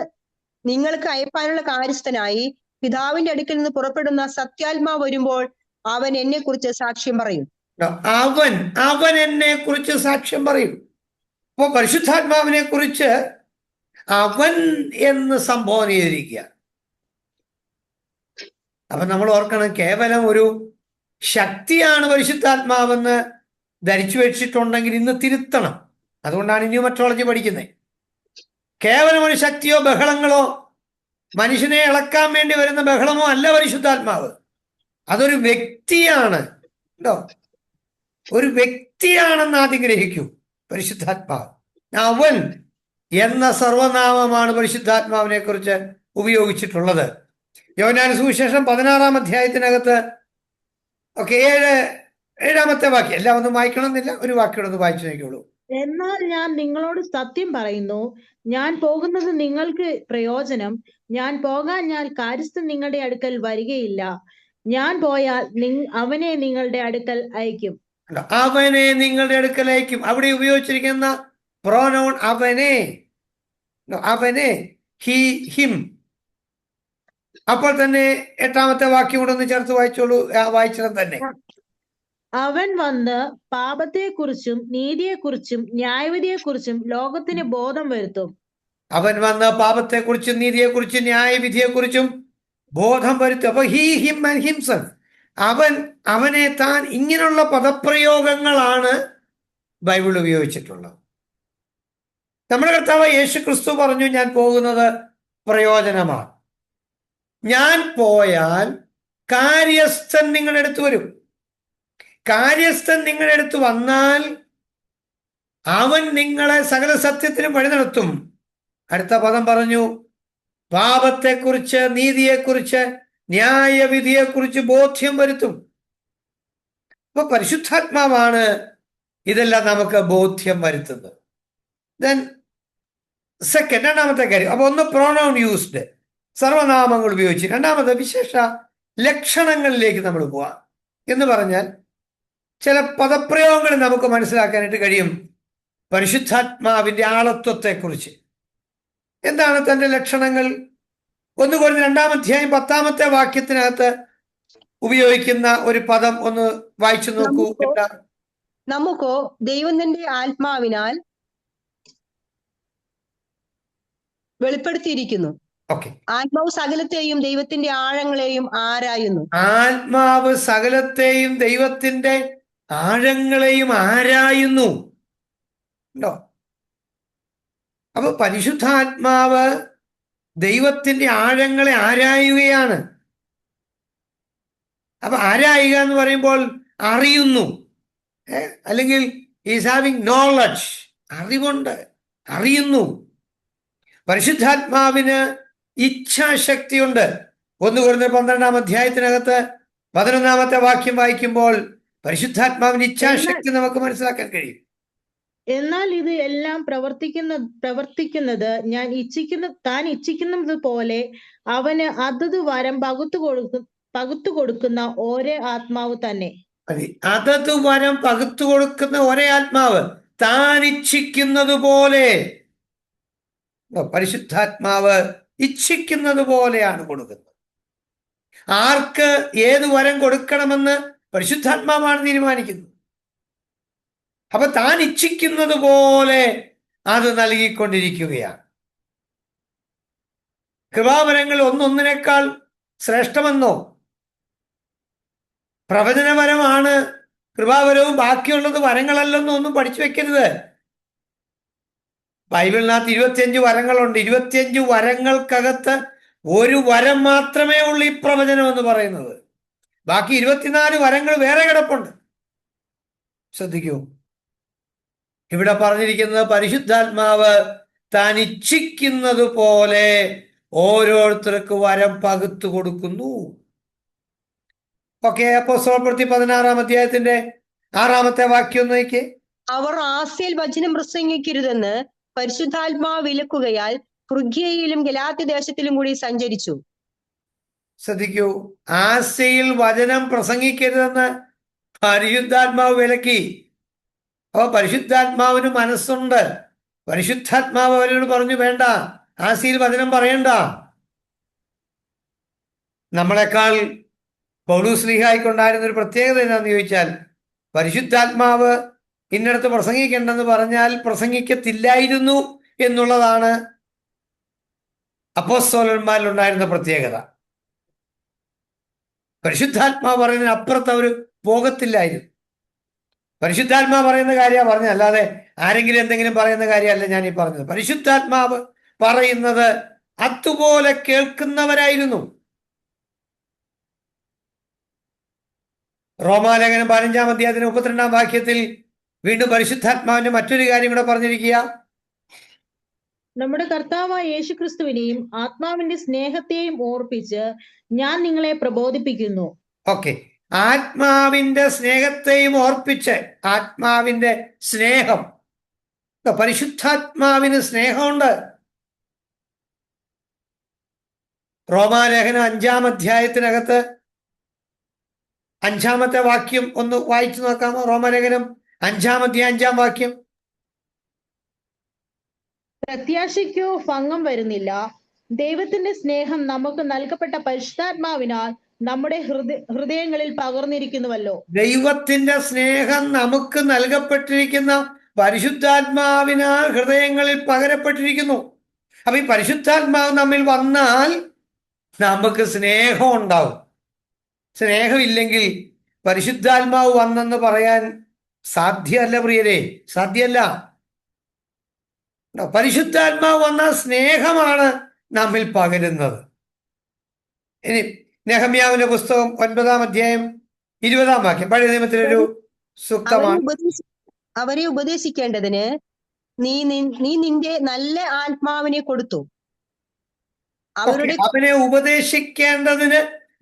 നിങ്ങൾക്ക് അയപ്പാനുള്ള കാര്യസ്ഥനായി പിതാവിന്റെ അടുക്കൽ നിന്ന് പുറപ്പെടുന്ന സത്യാത്മാവ് വരുമ്പോൾ അവൻ എന്നെ കുറിച്ച് സാക്ഷ്യം പറയും. അവൻ എന്നെ കുറിച്ച് സാക്ഷ്യം പറയും. അപ്പൊ പരിശുദ്ധാത്മാവിനെ കുറിച്ച് അവൻ എന്ന് സംബോധന ചെയ്തിരിക്കുക. അപ്പൊ നമ്മൾ ഓർക്കണം, കേവലം ഒരു ശക്തിയാണ് പരിശുദ്ധാത്മാവെന്ന് ധരിച്ചു വെച്ചിട്ടുണ്ടെങ്കിൽ ഇന്ന് തിരുത്തണം. അതുകൊണ്ടാണ് ന്യൂമറ്റോളജി പഠിക്കുന്നത്. കേവലം ഒരു ശക്തിയോ ബഹളങ്ങളോ, മനുഷ്യനെ ഇളക്കാൻ വേണ്ടി വരുന്ന ബഹളമോ അല്ല പരിശുദ്ധാത്മാവ്. അതൊരു വ്യക്തിയാണ്. കേട്ടോ, ഒരു വ്യക്തിയാണെന്ന് ആദ്യം ഗ്രഹിക്കൂ. പരിശുദ്ധാത്മാവ്, അവൻ എന്ന സർവനാമമാണ് പരിശുദ്ധാത്മാവിനെ കുറിച്ച് ഉപയോഗിച്ചിട്ടുള്ളത്. യോഹന്നാൻ സുവിശേഷം 16-ാം അധ്യായത്തിനകത്ത് 7-ാമത്തെ വാക്യം, എല്ലാം ഒന്നും വായിക്കണമെന്നില്ല, ഒരു വാക്യം ഒന്ന് വായിച്ചു നോക്കിയോളൂ. എന്നാൽ ഞാൻ നിങ്ങളോട് സത്യം പറയുന്നു, ഞാൻ പോകുന്നത് നിങ്ങൾക്ക് പ്രയോജനം. ഞാൻ പോകാഞ്ഞാൽ കാര്യസ്ഥൻ നിങ്ങളുടെ അടുക്കൽ വരികയില്ല. ഞാൻ പോയാൽ അവനെ നിങ്ങളുടെ അടുക്കൽ അയക്കും. അവനെ നിങ്ങളുടെ അടുക്കൽ അയക്കും. അവിടെ ഉപയോഗിച്ചിരിക്കുന്ന പ്രോനൗൺ അവനെ, അവനെ, ഹി, ഹിം. അപ്പോൾ തന്നെ 8-ാമത്തെ വാക്യം കൂടെ ഒന്ന് ചേർത്ത് വായിച്ചോളൂ. വായിച്ചത് തന്നെ. അവൻ വന്ന് പാപത്തെക്കുറിച്ചും നീതിയെക്കുറിച്ചും ന്യായവിധിയെക്കുറിച്ചും ലോകത്തിന് ബോധം വരുത്തും. അവൻ വന്ന് പാപത്തെക്കുറിച്ചും നീതിയെക്കുറിച്ചും ന്യായവിധിയെക്കുറിച്ചും ബോധം വരുത്തും. അപ്പൊ ഹി, ഹിം ആൻഡ് ഹിംസെൽഫ്, അവൻ, അവനെ, താൻ, ഇങ്ങനെയുള്ള പദപ്രയോഗങ്ങളാണ് ബൈബിൾ ഉപയോഗിച്ചിട്ടുള്ളത്. നമ്മുടെ കർത്താവ് യേശു ക്രിസ്തു പറഞ്ഞു, ഞാൻ പോകുന്നത് പ്രയോജനമാണ്. ഞാൻ പോയാൽ കാര്യസ്ഥൻ നിങ്ങളുടെ അടുത്ത് വരും. കാര്യസ്ഥൻ നിങ്ങളുടെ അടുത്ത് വന്നാൽ അവൻ നിങ്ങളെ സകല സത്യത്തിനും വഴി നടത്തും. അടുത്ത പദം പറഞ്ഞു, പാപത്തെക്കുറിച്ച്, നീതിയെക്കുറിച്ച്, ന്യായവിധിയെക്കുറിച്ച് ബോധ്യം വരുത്തും. അപ്പൊ പരിശുദ്ധാത്മാവാണ് ഇതെല്ലാം നമുക്ക് ബോധ്യം വരുത്തുന്നത്. ദെൻ സെക്കൻഡ്, 2-ാമത്തെ കാര്യം. അപ്പൊ ഒന്ന് പ്രോനൗൺ യൂസ്ഡ്, സർവനാമങ്ങൾ ഉപയോഗിച്ച്. 2-ാമത് വിശേഷ ലക്ഷണങ്ങളിലേക്ക് നമ്മൾ പോവാം. എന്ന് പറഞ്ഞാൽ ചില പദപ്രയോഗങ്ങൾ നമുക്ക് മനസ്സിലാക്കാനായിട്ട് കഴിയും പരിശുദ്ധാത്മാവിന്റെ ആളത്വത്തെക്കുറിച്ച്. എന്താണ് തന്റെ ലക്ഷണങ്ങൾ? 1 Corinthians 2:10 ഉപയോഗിക്കുന്ന ഒരു പദം ഒന്ന് വായിച്ചു നോക്കൂ. എന്താ? നമുക്കോ ദൈവം തന്റെ ആത്മാവിനാൽ വെളിപ്പെടുത്തിയിരിക്കുന്നു. ഓക്കെ. ആത്മാവ് സകലത്തെയും ദൈവത്തിന്റെ ആഴങ്ങളെയും ആരായുന്നു. ആത്മാവ് സകലത്തെയും ദൈവത്തിന്റെ ആഴങ്ങളെയും ആരായുന്നു. ഉണ്ടോ? അപ്പൊ പരിശുദ്ധാത്മാവ് ദൈവത്തിന്റെ ആഴങ്ങളെ ആരായുകയാണ്. അപ്പൊ ആരായുക എന്ന് പറയുമ്പോൾ അറിയുന്നു, അല്ലെങ്കിൽ ഈസ് ഹാവിങ് നോളജ്, അറിവുണ്ട്, അറിയുന്നു. പരിശുദ്ധാത്മാവിന് ഇച്ഛാശക്തിയുണ്ട്. 1 Corinthians 12 11 വായിക്കുമ്പോൾ പരിശുദ്ധാത്മാവിന് ഇച്ഛാശക്തി നമുക്ക് മനസ്സിലാക്കാൻ കഴിയും. എന്നാൽ ഇത് എല്ലാം പ്രവർത്തിക്കുന്നത് താൻ ഇച്ഛിക്കുന്നത് പോലെ അവന് അതത് വരം പകുത്തു കൊടുക്കുന്ന ഒരേ ആത്മാവ് തന്നെ. അതത് വരം പകുത്തു കൊടുക്കുന്ന ഒരേ ആത്മാവ്, താൻ ഇച്ഛിക്കുന്നത് പോലെ. പരിശുദ്ധാത്മാവ് ഇച്ഛിക്കുന്നത് പോലെയാണ് കൊടുക്കുന്നത്. ആർക്ക് ഏത് വരം കൊടുക്കണമെന്ന് പരിശുദ്ധാത്മാവാണ് തീരുമാനിക്കുന്നത്. അപ്പൊ താൻ ഇച്ഛിക്കുന്നത് പോലെ അത് നൽകിക്കൊണ്ടിരിക്കുകയാണ്. കൃപാവരങ്ങൾ ഒന്നൊന്നിനേക്കാൾ ശ്രേഷ്ഠമെന്നോ, പ്രവചനപരമാണ് കൃപാവരവും ബാക്കിയുള്ളത് വരങ്ങളല്ലെന്നോ ഒന്നും പഠിച്ചു വെക്കരുത്. ബൈബിളിനകത്ത് 25 വരങ്ങളുണ്ട്. 25 വരങ്ങൾക്കകത്ത് ഒരു വരം മാത്രമേ ഉള്ളൂ ഈ പ്രവചനം എന്ന് പറയുന്നത്. ബാക്കി 24 വരങ്ങൾ വേറെ കിടപ്പുണ്ട്. ശ്രദ്ധിക്കൂ, ഇവിടെ പറഞ്ഞിരിക്കുന്നത് പരിശുദ്ധാത്മാവ് താൻ ഇച്ഛിക്കുന്നത് പോലെ ഓരോരുത്തർക്ക് വരം പകുത്തു കൊടുക്കുന്നു. ഓക്കെ. അപ്പോസ്തലപ്രവൃത്തി 16 നോക്കിയേ. അവർ ആസ്യയിൽ വചനം പ്രസംഗിക്കരുതെന്ന് പരിശുദ്ധാത്മാവ് വിലക്കുകയാൽ ഫ്രുഗ്യയിലും ഗലാത്യ ദേശത്തിലും കൂടി സഞ്ചരിച്ചു. ശ്രദ്ധിക്കൂ, ആസ്യയിൽ വചനം പ്രസംഗിക്കരുതെന്ന് പരിശുദ്ധാത്മാവ് വിലക്കി. അപ്പൊ പരിശുദ്ധാത്മാവിന് മനസ്സുണ്ട്. പരിശുദ്ധാത്മാവ് അവരോട് പറഞ്ഞു, വേണ്ട, ആസ്യയിൽ വചനം പറയണ്ട. നമ്മളെക്കാൾ പൗലോസ്ലീഹായ്ക്കുണ്ടായിരുന്ന ഒരു പ്രത്യേകത എന്താണെന്ന് ചോദിച്ചാൽ, പരിശുദ്ധാത്മാവ് ഇന്നടത്ത് പ്രസംഗിക്കേണ്ടെന്ന് പറഞ്ഞാൽ പ്രസംഗിക്കത്തില്ലായിരുന്നു എന്നുള്ളതാണ് അപ്പോസ്തലന്മാരിലുണ്ടായിരുന്ന പ്രത്യേകത. പരിശുദ്ധാത്മാവ് പറയുന്നതിന് അപ്പുറത്ത് അവർ പോകത്തില്ലായിരുന്നു. പരിശുദ്ധാത്മാവ് പറയുന്ന കാര്യമാണ് പറഞ്ഞത്, അല്ലാതെ ആരെങ്കിലും എന്തെങ്കിലും പറയുന്ന കാര്യമല്ല ഞാൻ ഈ പറഞ്ഞത്. പരിശുദ്ധാത്മാവ് പറയുന്നത് അതുപോലെ കേൾക്കുന്നവരായിരുന്നു. റോമാലേഖനം 15:32 വീണ്ടും പരിശുദ്ധാത്മാവിന്റെ മറ്റൊരു കാര്യം കൂടെ പറഞ്ഞിരിക്കുക. നമ്മുടെ കർത്താവായ യേശുക്രിസ്തുവിനെയും ആത്മാവിന്റെ സ്നേഹത്തെയും ഓർപ്പിച്ച് ഞാൻ നിങ്ങളെ പ്രബോധിപ്പിക്കുന്നു. ഓക്കെ. ആത്മാവിന്റെ സ്നേഹത്തെയും ഓർപ്പിച്ച്, ആത്മാവിന്റെ സ്നേഹം, പരിശുദ്ധാത്മാവിന് സ്നേഹമുണ്ട്. റോമാലേഖനം 5 5 ഒന്ന് വായിച്ചു നോക്കാമോ? റോമാലേഖനം 5 പ്രത്യാശയ്ക്കോ ഭംഗം വരുന്നില്ല. ദൈവത്തിന്റെ സ്നേഹം നമുക്ക് നൽകപ്പെട്ട പരിശുദ്ധാത്മാവിനാൽ നമ്മുടെ ഹൃദയങ്ങളിൽ പകർന്നിരിക്കുന്നുവല്ലോ. ദൈവത്തിന്റെ സ്നേഹം നമുക്ക് നൽകപ്പെട്ടിരിക്കുന്ന പരിശുദ്ധാത്മാവിനാൽ ഹൃദയങ്ങളിൽ പകരപ്പെട്ടിരിക്കുന്നു. അപ്പൊ ഈ പരിശുദ്ധാത്മാവ് നമ്മിൽ വന്നാൽ നമുക്ക് സ്നേഹം ഉണ്ടാവും. സ്നേഹമില്ലെങ്കിൽ പരിശുദ്ധാത്മാവ് വന്നെന്ന് പറയാൻ സാധ്യമല്ല പ്രിയരെ, സാധ്യമല്ല. പരിശുദ്ധാത്മാവ് വന്ന സ്നേഹമാണ് നമ്മിൽ പകരുന്നത്. ഇനി നെഹമ്യാവിന്റെ പുസ്തകം 9-20 പഴയ നിയമത്തിലൊരു സൂക്തമാണ്. അവരെ ഉപദേശിക്കേണ്ടതിന് നീ നിന്റെ നല്ല ആത്മാവിനെ കൊടുത്തു. അവനെ ഉപദേശിക്കേണ്ടതിന്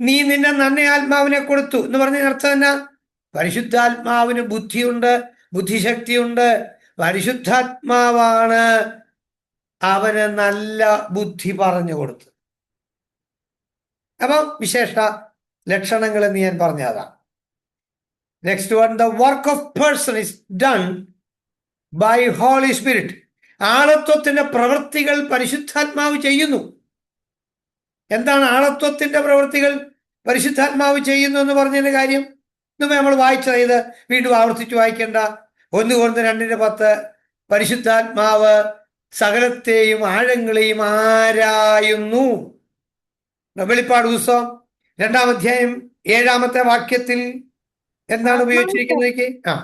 നീ നിന്റെ നല്ല ആത്മാവിനെ കൊടുത്തു എന്ന് പറഞ്ഞ അർത്ഥം എന്നാ? പരിശുദ്ധാത്മാവിന് ബുദ്ധിയുണ്ട്, ബുദ്ധിശക്തിയുണ്ട്. പരിശുദ്ധാത്മാവാണ് അവന് നല്ല ബുദ്ധി പറഞ്ഞു കൊടുത്തത്. അപ്പം വിശേഷ ലക്ഷണങ്ങൾ എന്ന് ഞാൻ പറഞ്ഞതാണ്. Next one, the work of person is done by holy spirit. ആളത്വത്തിന്റെ പ്രവൃത്തികൾ പരിശുദ്ധാത്മാവ് ചെയ്യുന്നു. എന്താണ് ആളത്വത്തിന്റെ പ്രവൃത്തികൾ പരിശുദ്ധാത്മാവ് ചെയ്യുന്നു എന്ന് പറഞ്ഞതിന്റെ കാര്യം? ഇതും നമ്മൾ വായിച്ചത്, ഇത് വീണ്ടും ആവർത്തിച്ച് വായിക്കേണ്ട. 1 കൊരിന്ത്യർ 2:10 പരിശുദ്ധാത്മാവ് സകലത്തെയും ആഴങ്ങളെയും ആരായുന്നു. വെളിപ്പാട് പുസ്തകം 2-ാം അധ്യായം 7-ാമത്തെ വാക്യത്തിൽ എന്താണ് ഉപയോഗിച്ചിരിക്കുന്നത്?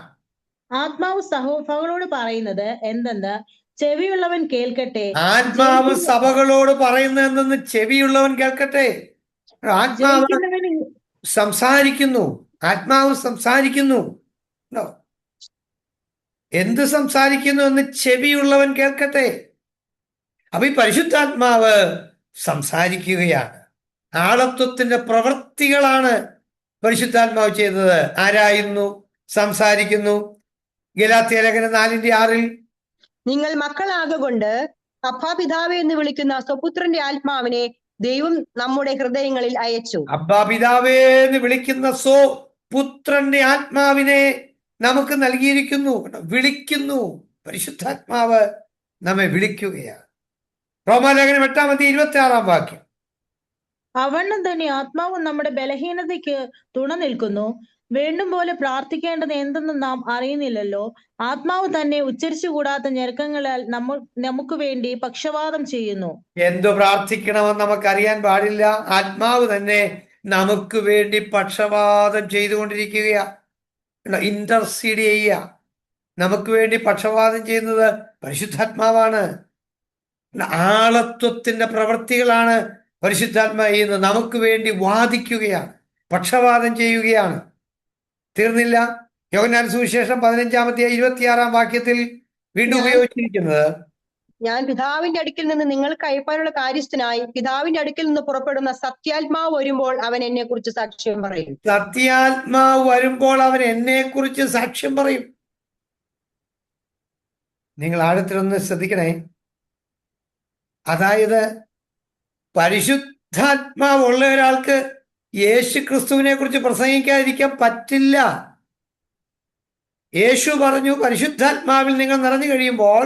ആത്മാവ് സഭകളോട് പറയുന്നത് എന്തെന്ന് ചെവിയുള്ളവൻ കേൾക്കട്ടെ. ആത്മാവ് സഭകളോട് പറയുന്നത് എന്തെന്ന് ചെവിയുള്ളവൻ കേൾക്കട്ടെ. ആത്മാവ് ജയിക്കുന്നവന് സംസാരിക്കുന്നു. ആത്മാവ് സംസാരിക്കുന്നു. എന്ത് സംസാരിക്കുന്നു എന്ന് ചെവിയുള്ളവൻ കേൾക്കട്ടെ. അപ്പൊ ഈ പരിശുദ്ധാത്മാവ് സംസാരിക്കുകയാണ്. ആളത്വത്തിന്റെ പ്രവൃത്തികളാണ് പരിശുദ്ധാത്മാവ് ചെയ്തത്. ആരായുന്നു, സംസാരിക്കുന്നു. ഗലാത്യ ലേഖനം 4:6 നിങ്ങൾ മക്കളാകൊണ്ട് അബ്ബാ പിതാവേ എന്ന് വിളിക്കുന്ന സ്വപുത്രന്റെ ആത്മാവിനെ ദൈവം നമ്മുടെ ഹൃദയങ്ങളിൽ അയച്ചു. അബ്ബാ പിതാവേ എന്ന് വിളിക്കുന്ന പുത്രന്റെ ആത്മാവിനെ നമുക്ക് നൽകിയിരിക്കുന്നു. വിളിക്കുന്നു. പരിശുദ്ധാത്മാവ് നമ്മെ വിളിക്കുകയാണ്. റോമാലേഖനം 8:26 വാക്യം. അവണ്ണം തന്നെ ആത്മാവ് നമ്മുടെ ബലഹീനതയ്ക്ക് തുണ നിൽക്കുന്നു. വേണ്ടും പോലെ പ്രാർത്ഥിക്കേണ്ടത് എന്തെന്ന് നാം അറിയുന്നില്ലല്ലോ. ആത്മാവ് തന്നെ ഉച്ചരിച്ചുകൂടാത്ത ഞെരുക്കങ്ങളാൽ നമുക്ക് വേണ്ടി പക്ഷവാദം ചെയ്യുന്നു. എന്തു പ്രാർത്ഥിക്കണമെന്ന് നമുക്കറിയാൻ പാടില്ല. ആത്മാവ് തന്നെ നമുക്ക് വേണ്ടി പക്ഷവാദം ചെയ്തുകൊണ്ടിരിക്കുകയാ. ഇന്റർസീഡ് ചെയ്യുക. നമുക്ക് വേണ്ടി പക്ഷവാദം ചെയ്യുന്നത് പരിശുദ്ധാത്മാവാണ്. ആളത്വത്തിന്റെ പ്രവൃത്തികളാണ് പരിശുദ്ധാത്മാവ് ചെയ്യുന്നത്. നമുക്ക് വേണ്ടി വാദിക്കുകയാണ്, പക്ഷവാദം ചെയ്യുകയാണ്. തീർന്നില്ല. യോഹന്നാൻ സുവിശേഷം 15-26 വാക്യത്തിൽ വീണ്ടും ഉപയോഗിച്ചിരിക്കുന്നത്, ഞാൻ പിതാവിന്റെ അടുക്കൽ നിന്ന് നിങ്ങൾക്ക് അയപ്പാനുള്ള കാര്യസ്ഥനായി പിതാവിന്റെ അടുക്കൽ നിന്ന് പുറപ്പെടുന്ന സത്യാത്മാവ് വരുമ്പോൾ അവൻ എന്നെ കുറിച്ച് സാക്ഷ്യം പറയും. സത്യാത്മാവ് വരുമ്പോൾ അവൻ എന്നെ കുറിച്ച് സാക്ഷ്യം പറയും. നിങ്ങൾ ആഴത്തിലൊന്ന് ശ്രദ്ധിക്കണേ. അതായത് പരിശുദ്ധാത്മാവുള്ള ഒരാൾക്ക് യേശു ക്രിസ്തുവിനെ കുറിച്ച് പ്രസംഗിക്കാതിരിക്കാൻ പറ്റില്ല. യേശു പറഞ്ഞു, പരിശുദ്ധാത്മാവിൽ നിങ്ങൾ നിറഞ്ഞു കഴിയുമ്പോൾ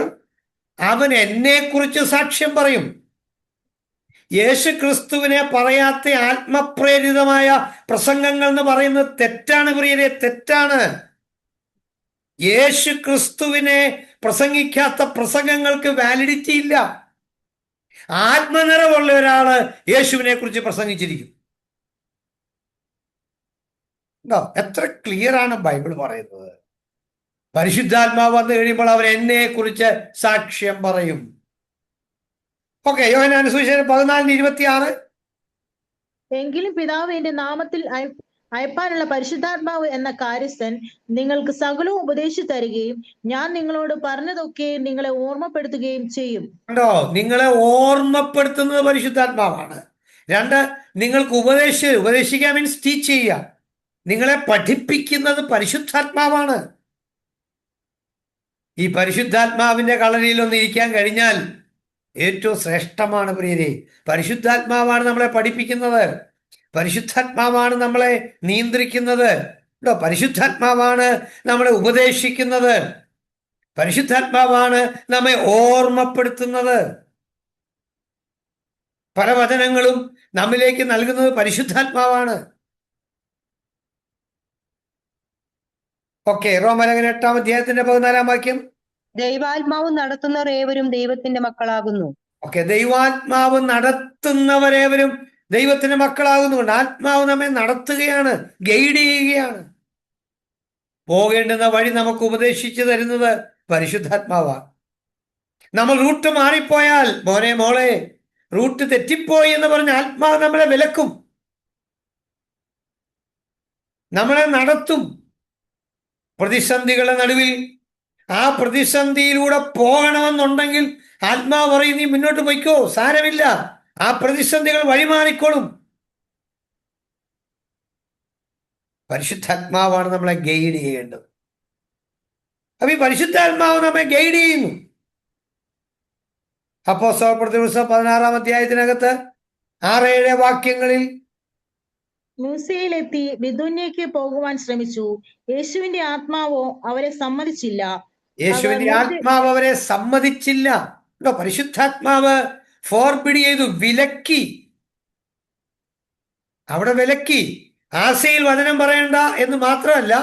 അവൻ എന്നെ കുറിച്ച് സാക്ഷ്യം പറയും. യേശു ക്രിസ്തുവിനെ പറയാത്ത ആത്മപ്രേരിതമായ പ്രസംഗങ്ങൾ എന്ന് പറയുന്നത് തെറ്റാണ് പ്രിയരെ, തെറ്റാണ്. യേശു ക്രിസ്തുവിനെ പ്രസംഗിക്കാത്ത പ്രസംഗങ്ങൾക്ക് വാലിഡിറ്റി ഇല്ല. ആത്മനിറവുള്ള ഒരാള് യേശുവിനെ കുറിച്ച് പ്രസംഗിച്ചിരിക്കും. എത്ര ക്ലിയർ ആണ് ബൈബിൾ പറയുന്നത്. പരിശുദ്ധാത്മാവ് വന്നു കഴിയുമ്പോൾ അവർ എന്നെ കുറിച്ച് സാക്ഷ്യം പറയും. ഓക്കെ, യോഹന്നാൻ സുവിശേഷം 14:26 എങ്കിലും പിതാവ് എന്റെ നാമത്തിൽ അയപ്പാനുള്ള പരിശുദ്ധാത്മാവ് എന്ന കാര്യസ്ഥൻ നിങ്ങൾക്ക് സകലവും ഉപദേശിച്ചു തരികയും ഞാൻ നിങ്ങളോട് പറഞ്ഞതൊക്കെ നിങ്ങളെ ഓർമ്മപ്പെടുത്തുകയും ചെയ്യും. കണ്ടോ, നിങ്ങളെ ഓർമ്മപ്പെടുത്തുന്നത് പരിശുദ്ധാത്മാവാണ്. 2, നിങ്ങൾക്ക് ഉപദേശിക്കാൻ മീൻസ് ടീച്ച് ചെയ്യുക. നിങ്ങളെ പഠിപ്പിക്കുന്നത് പരിശുദ്ധാത്മാവാണ്. ഈ പരിശുദ്ധാത്മാവിന്റെ കളരിയിൽ ഒന്ന് ഇരിക്കാൻ കഴിഞ്ഞാൽ ഏറ്റവും ശ്രേഷ്ഠമാണ് പ്രിയരെ. പരിശുദ്ധാത്മാവാണ് നമ്മളെ പഠിപ്പിക്കുന്നത്. പരിശുദ്ധാത്മാവാണ് നമ്മളെ നിയന്ത്രിക്കുന്നത്. പരിശുദ്ധാത്മാവാണ് നമ്മളെ ഉപദേശിക്കുന്നത്. പരിശുദ്ധാത്മാവാണ് നമ്മെ ഓർമ്മപ്പെടുത്തുന്നത്. പല വചനങ്ങളും നമ്മിലേക്ക് നൽകുന്നത് പരിശുദ്ധാത്മാവാണ്. ഓക്കെ, റോമലേഖനം 8-ാം 14 വാക്യം. ദൈവാത്മാവ് നടത്തുന്നവർ ഏവരും ദൈവത്തിന്റെ മക്കളാകുന്നു. ഓക്കെ, ദൈവാത്മാവ് നടത്തുന്നവരേവരും ദൈവത്തിന്റെ മക്കളാകുന്നുണ്ട്. ആത്മാവ് നമ്മെ നടത്തുകയാണ്, ഗൈഡ് ചെയ്യുകയാണ്. പോകേണ്ടുന്ന വഴി നമുക്ക് ഉപദേശിച്ചു തരുന്നത് പരിശുദ്ധാത്മാവാണ്. നമ്മൾ റൂട്ട് മാറിപ്പോയാൽ, മോനെ മോളെ റൂട്ട് തെറ്റിപ്പോയി എന്ന് പറഞ്ഞ ആത്മാവ് നമ്മളെ വിലക്കും, നമ്മളെ നടത്തും. പ്രതിസന്ധികളുടെ നടുവിൽ ആ പ്രതിസന്ധിയിലൂടെ പോകണമെന്നുണ്ടെങ്കിൽ ആത്മാവ് പറയും, നീ മുന്നോട്ട് പോയിക്കോ, സാരമില്ല, ആ പ്രതിസന്ധികൾ വഴിമാറിക്കോളും. പരിശുദ്ധാത്മാവാണ് നമ്മളെ ഗൈഡ് ചെയ്യേണ്ടത്. അപ്പൊ ഈ പരിശുദ്ധാത്മാവ് നമ്മെ ഗൈഡ് ചെയ്യുന്നു. അപ്പോസ്തലപ്രവൃത്തി 16-ാം അധ്യായത്തിനകത്ത് 6-7 വാക്യങ്ങളിൽ ലൂസിയയിലെത്തി ബിദുന്യയ്ക്ക് പോകുവാൻ ശ്രമിച്ചു. യേശുവിന്റെ ആത്മാവോ അവരെ സമ്മതിച്ചില്ല. യേശുവിന്റെ ആത്മാവ് അവരെ സമ്മതിച്ചില്ല. പരിശുദ്ധാത്മാവ് ഫോർബിഡ് ചെയ്തു, വിലക്കി. അവിടെ വിലക്കി. ആസയിൽ വചനം പറയണ്ട എന്ന് മാത്രമല്ല,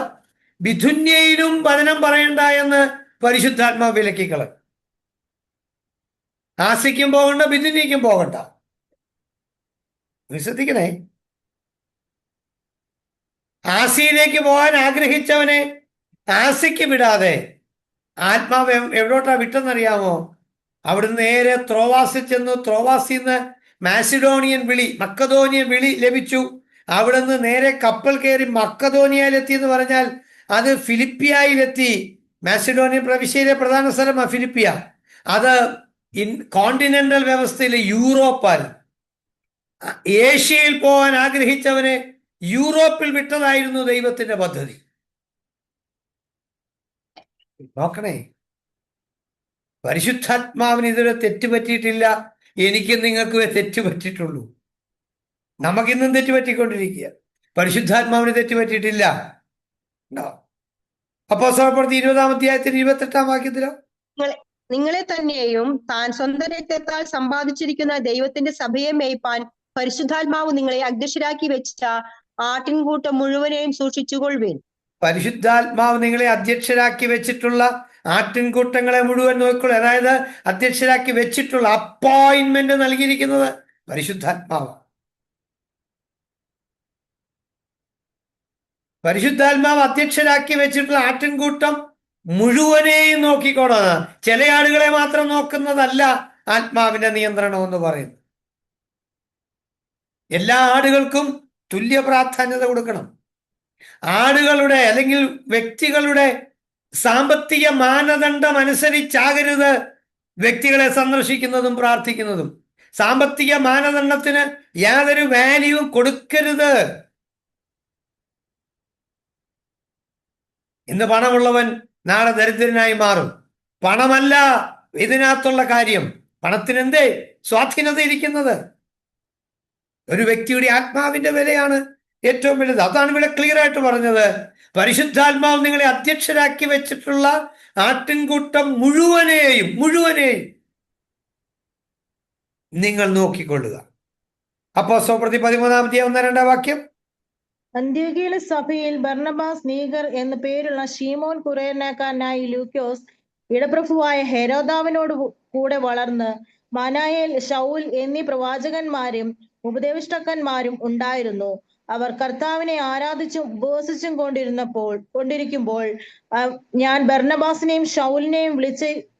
ബിഥുന്യയിലും വചനം പറയണ്ട എന്ന് പരിശുദ്ധാത്മാവ് വിലക്കിക്കളഞ്ഞു. ആസയ്ക്കും പോകണ്ട, ബിഥുന്യയ്ക്കും പോകണ്ട. ശ്രദ്ധിക്കണേ, ആസിയിലേക്ക് പോകാൻ ആഗ്രഹിച്ചവനെ ആസിക്ക് വിടാതെ ആത്മാവ് എവിടോട്ടാ വിട്ടെന്നറിയാമോ? അവിടുന്ന് നേരെ ത്രോവാസിൽ ചെന്നു. ത്രോവാസിൽ നിന്ന് മക്കതോനിയൻ വിളി ലഭിച്ചു. അവിടുന്ന് നേരെ കപ്പൽ കയറി മക്കതോനിയയിലെത്തി എന്ന് പറഞ്ഞാൽ അത് ഫിലിപ്പിയയിലെത്തി. മാസിഡോണിയൻ പ്രവിശ്യയിലെ പ്രധാന സ്ഥലമാണ് ഫിലിപ്പിയ. അത് കോണ്ടിനെന്റൽ വ്യവസ്ഥയിൽ യൂറോപ്പാണ്. ഏഷ്യയിൽ പോകാൻ ആഗ്രഹിച്ചവനെ യൂറോപ്പിൽ വിട്ടതായിരുന്നു ദൈവത്തിന്റെ പദ്ധതി. നോക്കണേ, പരിശുദ്ധാത്മാവിന് ഇതുവരെ തെറ്റുപറ്റിയിട്ടില്ല. എനിക്കും നിങ്ങൾക്കുമേ തെറ്റുപറ്റിയിട്ടുള്ളൂ. നമുക്കിന്നും തെറ്റുപറ്റിക്കൊണ്ടിരിക്കുക. പരിശുദ്ധാത്മാവിന് തെറ്റുപറ്റിയിട്ടില്ല. അപ്പോസ്തലപ്രവൃത്തി 20-ാം അധ്യായത്തിൽ 28-ാം വാക്യത്തിലോ, നിങ്ങളെ തന്നെയും താൻ സ്വന്തം രക്തത്താൽ സമ്പാദിച്ചിരിക്കുന്ന ദൈവത്തിന്റെ സഭയെ മേയ്പാൻ പരിശുദ്ധാത്മാവ് നിങ്ങളെ അധ്യക്ഷരാക്കി വെച്ച ആട്ടിൻകൂട്ടം മുഴുവനെയും സൂക്ഷിച്ചുകൊള്ളുവിൻ. പരിശുദ്ധാത്മാവ് നിങ്ങളെ അധ്യക്ഷരാക്കി വെച്ചിട്ടുള്ള ആട്ടിൻകൂട്ടങ്ങളെ മുഴുവൻ നോക്കിക്കൊള്ളു. അതായത് അധ്യക്ഷരാക്കി വെച്ചിട്ടുള്ള അപ്പോയിന്റ്മെന്റ് നൽകിയിരിക്കുന്നത് പരിശുദ്ധാത്മാവ്. പരിശുദ്ധാത്മാവ് അധ്യക്ഷരാക്കി വെച്ചിട്ടുള്ള ആട്ടിൻകൂട്ടം മുഴുവനെയും നോക്കിക്കോളാണ്. ചില ആളുകളെ മാത്രം നോക്കുന്നതല്ല ആത്മാവിന്റെ നിയന്ത്രണം എന്ന് പറയുന്നത്. എല്ലാ ആടുകൾക്കും തുല്യ പ്രാധാന്യത കൊടുക്കണം. ആടുകളുടെ അല്ലെങ്കിൽ വ്യക്തികളുടെ സാമ്പത്തിക മാനദണ്ഡം അനുസരിച്ചാകരുത് വ്യക്തികളെ സന്ദർശിക്കുന്നതും പ്രാർത്ഥിക്കുന്നതും. സാമ്പത്തിക മാനദണ്ഡത്തിന് യാതൊരു വാല്യൂ കൊടുക്കരുത്. ഇന്ന് പണമുള്ളവൻ നാളെ ദരിദ്രനായി മാറും. പണമല്ല ഇതിനകത്തുള്ള കാര്യം. പണത്തിന് എന്തേ സ്വാധീനത ഇരിക്കുന്നത്? ഒരു വ്യക്തിയുടെ ആത്മാവിന്റെ വിലയാണ് ഏറ്റവും വലുത്. അതാണ് ഇവിടെ ക്ലിയർ ആയിട്ട് പറഞ്ഞത്. പരിശുദ്ധാത്മാവ് നിങ്ങളെ അധ്യക്ഷരാക്കി വെച്ചിട്ടുള്ള ആട്ടിൻകൂട്ടം മുഴുവനെയും നിങ്ങൾ നോക്കിക്കൊള്ളുക. അപ്പോസ്തലപ്രവൃത്തി 13-ാം അധ്യായം 1-2 വാക്യം. അന്ത്യോക്യയിലെ സഭയിൽ ബർന്നബാസ്, നീഗർ എന്നു പേരുള്ള ശീമോൻ കുറേനക്കാരനായ ലൂക്യോസ്, ഇടപ്രഭുവായ ഹെരോദാവിനോട് കൂടെ വളർന്ന് മനായേൽ, ശൗൽ എന്നീ പ്രവാചകന്മാരും ഉപദേഷ്ടാക്കന്മാരും ഉണ്ടായിരുന്നു. അവർ കർത്താവിനെ ആരാധിച്ചും ഉപവസിച്ചും കൊണ്ടിരിക്കുമ്പോൾ ഞാൻ ബർന്നബാസിനെയും ശൗലിനെയും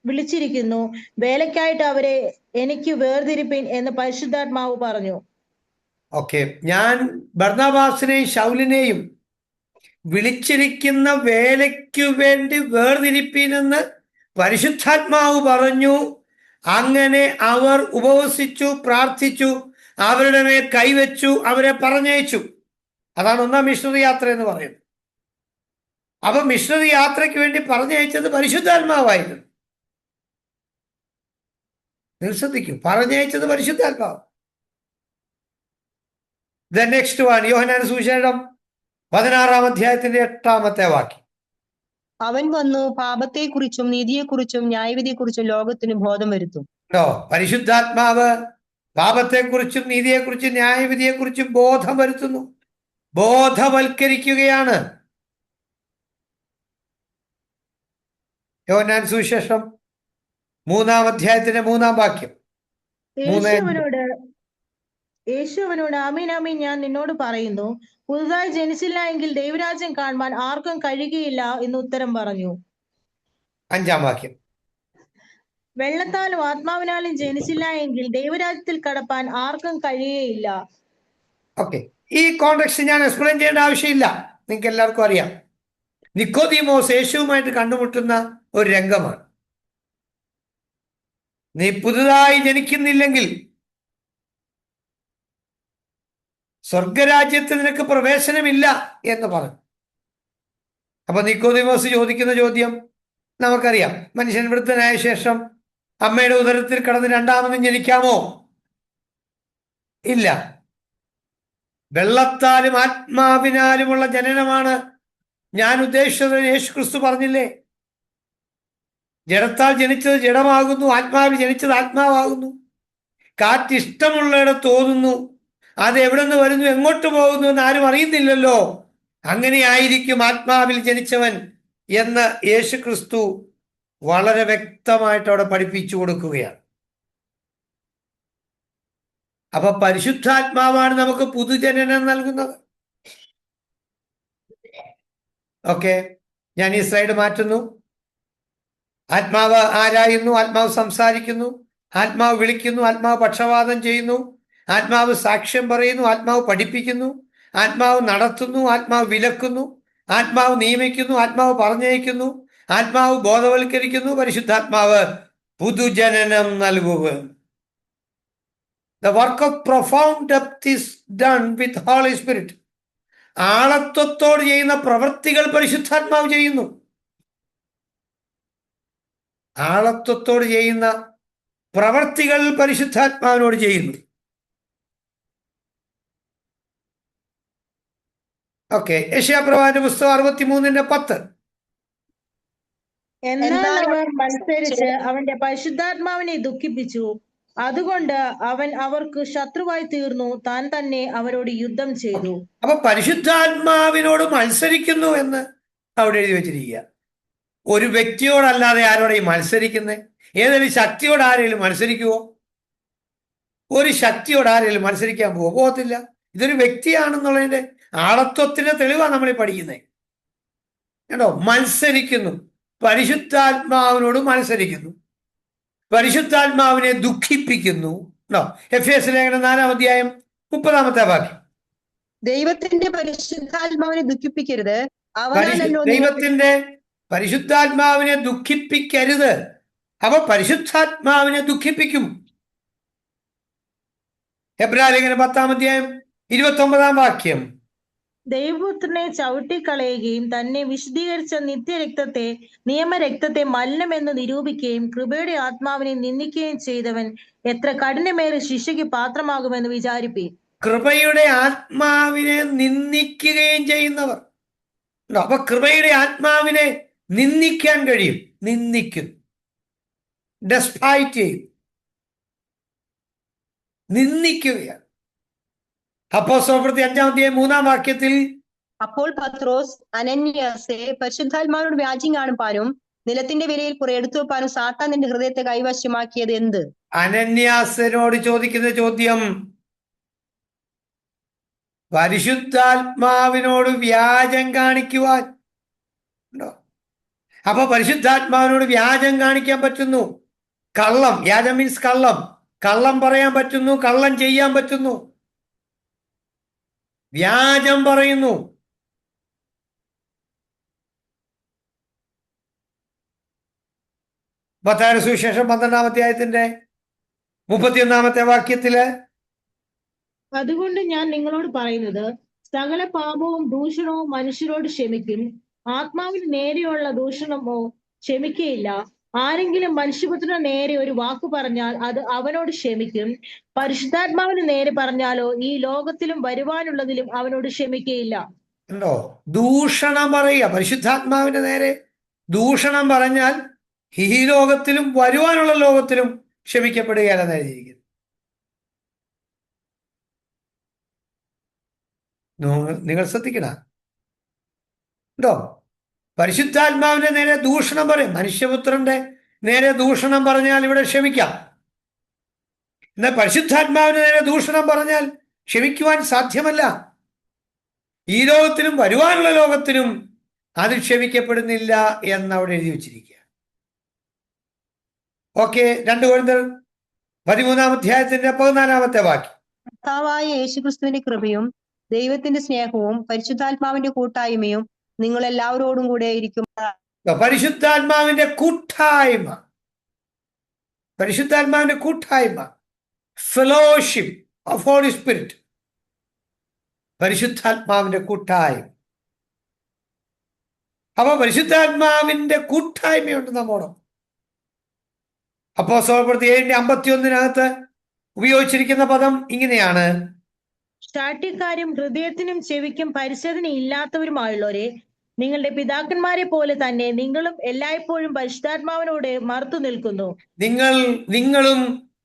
വിളിച്ചിരിക്കുന്നു. വേലയ്ക്കായിട്ട് അവരെ എനിക്ക് വേർതിരിപ്പിൻ എന്ന് പരിശുദ്ധാത്മാവ് പറഞ്ഞു. ഓക്കെ, ഞാൻ ബർന്നബാസിനെയും ശൗലിനെയും വിളിച്ചിരിക്കുന്ന വേലയ്ക്കു വേണ്ടി വേർതിരിപ്പിനെന്ന് പരിശുദ്ധാത്മാവ് പറഞ്ഞു. അങ്ങനെ അവർ ഉപവസിച്ചു, പ്രാർത്ഥിച്ചു, അവരുടെ മേൽ കൈവച്ചു, അവരെ പറഞ്ഞയച്ചു. അതാണ് 1-ാം മിഷണറി യാത്ര എന്ന് പറയുന്നത്. അപ്പൊ മിഷണറി യാത്രയ്ക്ക് വേണ്ടി പറഞ്ഞയച്ചത് പരിശുദ്ധാത്മാവായിരുന്നു. നിങ്ങൾ ശ്രദ്ധിക്കൂ, പറഞ്ഞയച്ചത് പരിശുദ്ധാത്മാവ്. The next one, യോഹന്നാൻ സുവിശേഷം 16-ാം അധ്യായത്തിന്റെ 8-ാമത്തെ വാക്യം. അവൻ വന്നു പാപത്തെക്കുറിച്ചും നീതിയെക്കുറിച്ചും ന്യായവിധിയെക്കുറിച്ചും ലോകത്തിന് ബോധം വരുത്തും. പരിശുദ്ധാത്മാവ് പാപത്തെക്കുറിച്ചും നീതിയെക്കുറിച്ചും ന്യായവിധിയെക്കുറിച്ചും ബോധം വരുത്തുന്നു, ബോധവൽക്കരിക്കുകയാണ്. യോഹന്നാൻ സുവിശേഷം 3-ാം അധ്യായത്തിന്റെ 3-ാം വാക്യം. യേശു അവനോട് ആമീൻ ആമീൻ ഞാൻ നിന്നോട് പറയുന്നു, പുതുതായി ജനിച്ചില്ല എങ്കിൽ ദൈവരാജ്യം കാണുവാൻ ആർക്കും കഴിയുകയില്ല എന്ന് ഉത്തരം പറഞ്ഞു. 5-ാം വാക്യം. വെള്ളത്താലും ആത്മാവിനാലും ജനിച്ചില്ല എങ്കിൽ ദൈവരാജ്യത്തിൽ കടപ്പാൻ ആർക്കും കഴിയുകയില്ല. ഓക്കെ, ഈ കോണ്ടെക്സ്റ്റ് ഞാൻ എക്സ്പ്ലെയിൻ ചെയ്യേണ്ട ആവശ്യമില്ല, നിങ്ങൾക്ക് എല്ലാവർക്കും അറിയാം. നിക്കോദീമോസ് യേശുവുമായിട്ട് കണ്ടുമുട്ടുന്ന ഒരു രംഗമാണ്. നീ പുതുതായി ജനിക്കുന്നില്ലെങ്കിൽ സ്വർഗരാജ്യത്തിൽ നിനക്ക് പ്രവേശനമില്ല എന്ന് പറഞ്ഞു. അപ്പൊ നിക്കോദീമോസ് ചോദിക്കുന്ന ചോദ്യം നമുക്കറിയാം. മനുഷ്യൻ വൃദ്ധനായ ശേഷം അമ്മയുടെ ഉദരത്തിൽ കടന്ന് രണ്ടാമതും ജനിക്കാമോ? ഇല്ല. വെള്ളത്താലും ആത്മാവിനാലുമുള്ള ജനനമാണ് ഞാൻ ഉദ്ദേശിച്ചത്. യേശു ക്രിസ്തു പറഞ്ഞില്ലേ, ജഡത്താൽ ജനിച്ചത് ജഡമാകുന്നു, ആത്മാവിൽ ജനിച്ചത് ആത്മാവാകുന്നു. കാറ്റ് ഇഷ്ടമുള്ളയിടത്ത് തോന്നുന്നു, അത് എവിടെ നിന്ന് വരുന്നു, എങ്ങോട്ട് പോകുന്നു എന്ന് ആരും അറിയുന്നില്ലല്ലോ. അങ്ങനെയായിരിക്കും ആത്മാവിൽ ജനിച്ചവൻ എന്ന് യേശുക്രിസ്തു വളരെ വ്യക്തമായിട്ട് അവിടെ പഠിപ്പിച്ചു കൊടുക്കുകയാണ്. അപ്പൊ പരിശുദ്ധാത്മാവാണ് നമുക്ക് പുതുജനനം നൽകുന്നത്. ഓക്കെ, ഞാൻ ഈ സ്ലൈഡ് മാറ്റുന്നു. ആത്മാവ് ആരായുന്നു, ആത്മാവ് സംസാരിക്കുന്നു, ആത്മാവ് വിളിക്കുന്നു, ആത്മാവ് പക്ഷപാതം ചെയ്യുന്നു, ആത്മാവ് സാക്ഷ്യം പറയുന്നു, ആത്മാവ് പഠിപ്പിക്കുന്നു, ആത്മാവ് നടത്തുന്നു, ആത്മാവ് വിലക്കുന്നു, ആത്മാവ് നിയമിക്കുന്നു, ആത്മാവ് പറഞ്ഞയക്കുന്നു, ആത്മാവ് ബോധവൽക്കരിക്കുന്നു, പരിശുദ്ധാത്മാവ് പുതുജനനം നൽകുക. The work of profound depth is done with Holy Spirit. ആളത്വത്തോട് ചെയ്യുന്ന പ്രവൃത്തികൾ പരിശുദ്ധാത്മാവ് ചെയ്യുന്നു. ആളത്വത്തോട് ചെയ്യുന്ന പ്രവൃത്തികൾ പരിശുദ്ധാത്മാവിനോട് ചെയ്യുന്നു. ഓക്കെ, യെശയ്യാപ്രവാചകന്റെ പുസ്തകം 63:10. എന്നാൽ അവർ മത്സരിച്ച് അവന്റെ പരിശുദ്ധാത്മാവിനെ ദുഃഖിപ്പിച്ചു, അതുകൊണ്ട് അവൻ അവർക്ക് ശത്രുവായി തീർന്നു, താൻ തന്നെ അവരോട് യുദ്ധം ചെയ്തു. അപ്പൊ പരിശുദ്ധാത്മാവിനോട് മത്സരിക്കുന്നു എന്ന് അവിടെ എഴുതി വെച്ചിരിക്കുക. ഒരു വ്യക്തിയോടല്ലാതെ ആരോടെ മത്സരിക്കുന്നത്? ഏതെങ്കിലും ശക്തിയോട് ആരെങ്കിലും മത്സരിക്കുവോ? ഒരു ശക്തിയോട് ആരെങ്കിലും മത്സരിക്കാൻ പോകത്തില്ല. ഇതൊരു വ്യക്തിയാണെന്നുള്ളതിന്റെ ആളത്വത്തിന്റെ തെളിവാണ് നമ്മൾ പഠിക്കുന്നത്. കേട്ടോ, മത്സരിക്കുന്നു, പരിശുദ്ധാത്മാവിനോട് മത്സരിക്കുന്നു, പരിശുദ്ധാത്മാവിനെ ദുഃഖിപ്പിക്കുന്നു. എഫേസ്യ ലേഖനം 4-30 വാക്യം. ദൈവത്തിന്റെ പരിശുദ്ധാത്മാവിനെ ദുഃഖിപ്പിക്കരുത്, അവനാണല്ലോ ദൈവത്തിന്റെ പരിശുദ്ധാത്മാവിനെ ദുഃഖിപ്പിക്കരുത്. അപ്പൊ പരിശുദ്ധാത്മാവിനെ ദുഃഖിപ്പിക്കും. എബ്രായ ലേഖനം 10-29 വാക്യം. ദൈവപുത്രനെ ചവിട്ടിക്കളയുകയും തന്നെ വിശദീകരിച്ച നിത്യരക്തത്തെ, നിയമരക്തത്തെ മലിനമെന്ന് നിരൂപിക്കുകയും കൃപയുടെ ആത്മാവിനെ നിന്ദിക്കുകയും ചെയ്തവൻ എത്ര കഠിനമേറെ ശിക്ഷയ്ക്ക് പാത്രമാകുമെന്ന് വിചാരിപ്പീൻ. കൃപയുടെ ആത്മാവിനെ നിന്ദിക്കുകയും ചെയ്യുന്നവർ. അപ്പൊ കൃപയുടെ ആത്മാവിനെ നിന്ദിക്കാൻ കഴിയും. നിന്ദിക്കും, ഡെസ്പൈറ്റ് ചെയ്യും, നിന്ദിക്കുകയാണ്. അപ്പോസ്തലപ്രവൃത്തി 5-3 വാക്യത്തിൽ, അപ്പോൾ പത്രോസ് അനന്യാസെ, പരിശുദ്ധാത്മാവിനോട് വ്യാജ്യം കാണുവാനും നിലത്തിന്റെ വിലയിൽ കുറെ എടുത്തു വെപ്പാനും സാത്താൻ നിന്റെ ഹൃദയത്തെ കൈവശമാക്കിയത് എന്ത്? അനന്യാസിനോട് ചോദിക്കുന്ന ചോദ്യം, പരിശുദ്ധാത്മാവിനോട് വ്യാജം കാണിക്കുവാൻ ഉണ്ടോ? അപ്പൊ പരിശുദ്ധാത്മാവിനോട് വ്യാജം കാണിക്കാൻ പറ്റുന്നു. കള്ളം, വ്യാജം മീൻസ് കള്ളം. കള്ളം പറയാൻ പറ്റുന്നു, കള്ളം ചെയ്യാൻ പറ്റുന്നു, വ്യാജം പറയുന്നു. മത്തായിയുടെ സുവിശേഷം 12-ാം അധ്യായത്തിന്റെ 31 വാക്യത്തില്, അതുകൊണ്ട് ഞാൻ നിങ്ങളോട് പറയുന്നത്, സകല പാപവും ദൂഷണവും മനുഷ്യരോട് ക്ഷമിക്കും, ആത്മാവിന് നേരെയുള്ള ദൂഷണമോ ക്ഷമിക്കയില്ല. ആരെങ്കിലും മനുഷ്യപുത്രന് നേരെ ഒരു വാക്ക് പറഞ്ഞാൽ അത് അവനോട് ക്ഷമിക്കും, പരിശുദ്ധാത്മാവിന് നേരെ പറഞ്ഞാലോ ഈ ലോകത്തിലും വരുവാനുള്ളതിലും അവനോട് ക്ഷമിക്കയില്ല. ഉണ്ടോ? ദൂഷണം പറയുക. പരിശുദ്ധാത്മാവിന്റെ നേരെ ദൂഷണം പറഞ്ഞാൽ ഈ ലോകത്തിലും വരുവാനുള്ള ലോകത്തിലും ക്ഷമിക്കപ്പെടുകയല്ലെന്ന് എഴുതിയിരിക്കുന്നു. നിങ്ങൾ ശ്രദ്ധിക്കണം കേട്ടോ. പരിശുദ്ധാത്മാവിന്റെ നേരെ ദൂഷണം പറയും. മനുഷ്യപുത്രന്റെ നേരെ ദൂഷണം പറഞ്ഞാൽ ഇവിടെ ക്ഷമിക്കാം. എന്നാൽ പരിശുദ്ധാത്മാവിന്റെ നേരെ ദൂഷണം പറഞ്ഞാൽ ക്ഷമിക്കുവാൻ സാധ്യമല്ല. ഈ ലോകത്തിലും വരുവാനുള്ള ലോകത്തിലും അത് ക്ഷമിക്കപ്പെടുന്നില്ല എന്നവിടെ എഴുതി വച്ചിരിക്കുക. ഓക്കെ, 2 കൊരിന്ത്യർ 13-ാം അധ്യായത്തിന്റെ 14 വാക്യം. കർത്താവായ യേശുക്രിസ്തുവിന്റെ കൃപയും ദൈവത്തിന്റെ സ്നേഹവും പരിശുദ്ധാത്മാവിന്റെ കൂട്ടായ്മയും നിങ്ങൾ എല്ലാവരോടും കൂടെ ഇരിക്കും. പരിശുദ്ധാത്മാവിന്റെ കൂട്ടായ്മ, പരിശുദ്ധാത്മാവിന്റെ കൂട്ടായ്മ, ഫെലോഷിപ്പ് ഓഫ് ഹോളി സ്പിരിറ്റ്, പരിശുദ്ധാത്മാവിന്റെ കൂട്ടായ്മ. അപ്പൊ പരിശുദ്ധാത്മാവിന്റെ കൂട്ടായ്മയുണ്ട് നമ്മോട്. അപ്പോസ്തലപ്രവൃത്തി 7:51 ഉപയോഗിച്ചിരിക്കുന്ന പദം ഇങ്ങനെയാണ്: ശാഠ്യക്കാരും ഹൃദയത്തിനും ചെവിക്കും പരിശോധന ഇല്ലാത്തവരുമായുള്ളവരെ, നിങ്ങളുടെ പിതാക്കന്മാരെ പോലെ തന്നെ നിങ്ങളും എല്ലായ്പ്പോഴും പരിശുദ്ധാത്മാവിനോട് മറുത്തു നിൽക്കുന്നു. നിങ്ങളും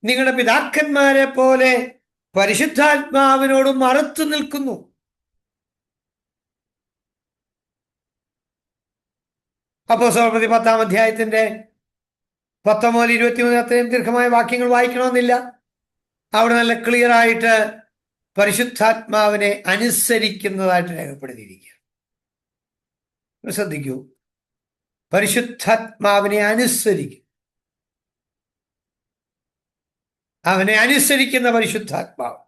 നിങ്ങളുടെ പിതാക്കന്മാരെ പോലെ പരിശുദ്ധാത്മാവിനോട് മറുത്തു നിൽക്കുന്നു. അപ്പോസ്തലപ്രവൃത്തി 10-ാം അധ്യായത്തിന്റെ 19 മുതൽ 23 അത്രയും ദീർഘമായ വാക്യങ്ങൾ വായിക്കണമെന്നില്ല. അവിടെ നല്ല ക്ലിയർ ആയിട്ട് പരിശുദ്ധാത്മാവിനെ അനുസരിക്കുന്നതായിട്ട് രേഖപ്പെടുത്തിയിരിക്കുക. ശ്രദ്ധിക്കൂ, പരിശുദ്ധാത്മാവിനെ അനുസരിക്കും. അവനെ അനുസരിക്കുന്ന പരിശുദ്ധാത്മാവ്.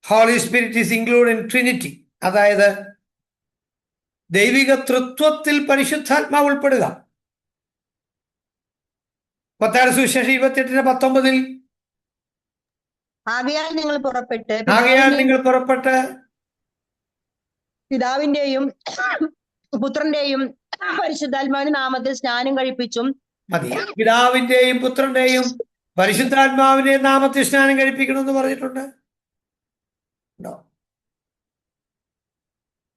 Holy Spirit is include in Trinity, അതായത് ദൈവിക തൃത്വത്തിൽ പരിശുദ്ധാത്മാവ് ഉൾപ്പെടുക. മത്തായിയുടെ സുവിശേഷം 28:19 ആകയാൽ നിങ്ങൾ പുറപ്പെട്ട് പിതാവിന്റെയും പുത്രന്റെയും പരിശുദ്ധാത്മാവിന്റെ നാമത്തിൽ സ്നാനം കഴിപ്പിച്ചും. മതി. പിതാവിന്റെയും പുത്രന്റെയും പരിശുദ്ധാത്മാവിന്റെ നാമത്തിൽ സ്നാനം കഴിപ്പിക്കണമെന്ന് പറഞ്ഞിട്ടുണ്ട്.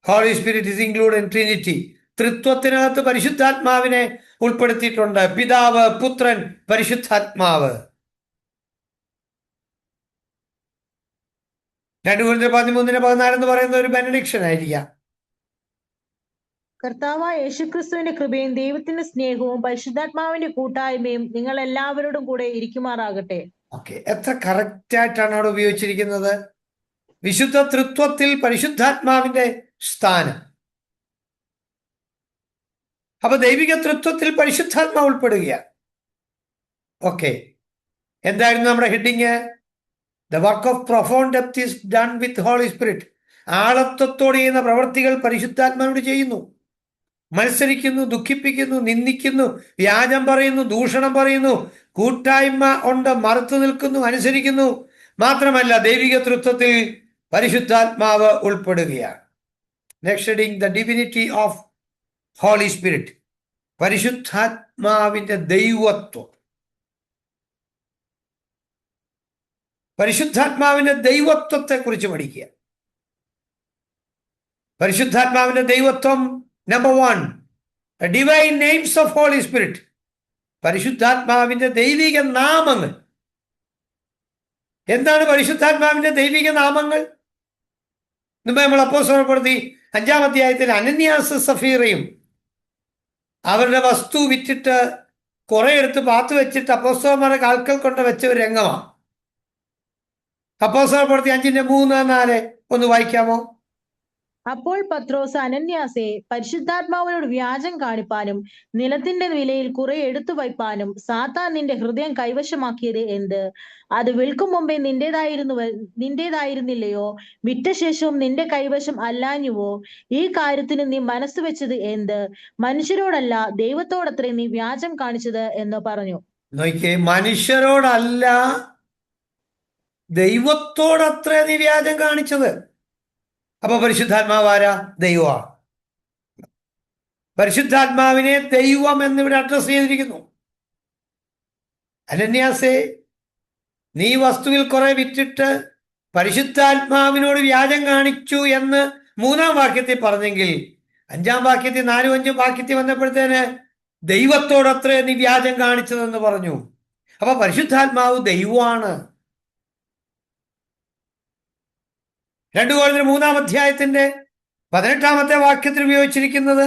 Holy spirit is include in Trinity. തൃത്വത്തിനകത്ത് പരിശുദ്ധാത്മാവിനെ ഉൾപ്പെടുത്തിയിട്ടുണ്ട്. പിതാവ്, പുത്രൻ, പരിശുദ്ധാത്മാവ്. 2 Corinthians 13:14 എന്ന് പറയുന്ന ഒരു ബെനഡിക്ഷൻ ആയിരിക്കാം. കർത്താവായ യേശുക്രിസ്തുവിന്റെ കൃപയും ദൈവത്തിന്റെ സ്നേഹവും പരിശുദ്ധാത്മാവിന്റെ കൂട്ടായ്മയും നിങ്ങൾ എല്ലാവരോടും കൂടെ ഇരിക്കുമാറാകട്ടെ. ഓക്കെ, എത്ര കറക്റ്റ് ആയിട്ടാണ് അവിടെ ഉപയോഗിച്ചിരിക്കുന്നത്. വിശുദ്ധ തൃത്വത്തിൽ പരിശുദ്ധാത്മാവിന്റെ സ്ഥാനം. അപ്പൊ ദൈവിക തൃത്വത്തിൽ പരിശുദ്ധാത്മാവ് ഉൾപ്പെടുകയാണ്. ഓക്കെ, എന്തായിരുന്നു നമ്മുടെ heading? The work of profound depth is done with holy spirit. ആളത്വത്തോടെ ചെയ്യുന്ന പ്രവൃത്തികൾ പരിശുദ്ധാത്മാവിനോട് ചെയ്യുന്നു. മത്സരിക്കുന്നു, ദുഃഖിപ്പിക്കുന്നു, നിന്ദിക്കുന്നു, വ്യാജം പറയുന്നു, ദൂഷണം പറയുന്നു, കൂട്ടായ്മ ഉണ്ട്, മറുത്തു നിൽക്കുന്നു, അനുസരിക്കുന്നു. മാത്രമല്ല ദൈവിക തൃത്വത്തിൽ പരിശുദ്ധാത്മാവ് ഉൾപ്പെടുകയാണ്. Next heading, the divinity of holy spirit. പരിശുദ്ധാത്മാവിന്റെ ദൈവത്വം. പരിശുദ്ധാത്മാവിന്റെ ദൈവത്വത്തെ കുറിച്ച് പഠിക്കുക. പരിശുദ്ധാത്മാവിന്റെ ദൈവത്വം, number 1, divine names of holy spirit. പരിശുദ്ധാത്മാവിന്റെ ദൈവിക നാമങ്ങൾ. എന്താണ് പരിശുദ്ധാത്മാവിന്റെ ദൈവിക നാമങ്ങൾ? മുമ്പ് നമ്മൾ അപ്പോസ്തലപ്രവൃത്തി 5-ാം അധ്യായത്തിൽ അനന്യാസ് സഫീറയും അവരുടെ വസ്തു വിറ്റിട്ട് കുറെ എടുത്ത് പാത്തു വെച്ചിട്ട് അപ്പോസ്തലന്മാരുടെ കാൽക്കൽ കൊണ്ട് വെച്ച ഒരു രംഗമാണ്. അപ്പോസ്തലപ്രവൃത്തി 5:3-4 ഒന്ന് വായിക്കാമോ? അപ്പോൾ പത്രോസ് അനന്യാസെ, പരിശുദ്ധാത്മാവിനോട് വ്യാജം കാണിപ്പാനും നിലത്തിന്റെ വിലയിൽ കുറെ എടുത്തു വയ്പാനും സാത്താൻ നിന്റെ ഹൃദയം കൈവശമാക്കിയത് എന്ത്? അത് വിൽക്കും മുമ്പേ നിന്റേതായിരുന്നില്ലയോ? വിറ്റ ശേഷവും നിന്റെ കൈവശം അല്ലാഞ്ഞുവോ? ഈ കാര്യത്തിന് നീ മനസ്സ് വെച്ചത് എന്ത്? മനുഷ്യരോടല്ല ദൈവത്തോടത്രേ നീ വ്യാജം കാണിച്ചത് എന്ന് പറഞ്ഞു. നോക്കിയേ, മനുഷ്യരോടല്ല ദൈവത്തോടത്രേ നീ വ്യാജം കാണിച്ചത്. അപ്പൊ പരിശുദ്ധാത്മാവ് ആരാ? ദൈവമാണ്. പരിശുദ്ധാത്മാവിനെ ദൈവം എന്നിവിടെ അഡ്രസ് ചെയ്തിരിക്കുന്നു. അനന്യാസേ, നീ വസ്തുവിൽ കുറെ വിറ്റിട്ട് പരിശുദ്ധാത്മാവിനോട് വ്യാജം കാണിച്ചു എന്ന് 3-ാം വാക്യത്തിൽ പറഞ്ഞെങ്കിൽ 5-ാം വാക്യത്തിൽ 4-ഉം 5-ഉം വാക്യത്തിൽ വന്നപ്പോഴത്തേന് ദൈവത്തോടത്രേ നീ വ്യാജം കാണിച്ചതെന്ന് പറഞ്ഞു. അപ്പൊ പരിശുദ്ധാത്മാവ് ദൈവമാണ്. 2 Corinthians 3-ാം അധ്യായത്തിന്റെ 18-ാമത്തെ വാക്യത്തിൽ ഉപയോഗിച്ചിരിക്കുന്നത്,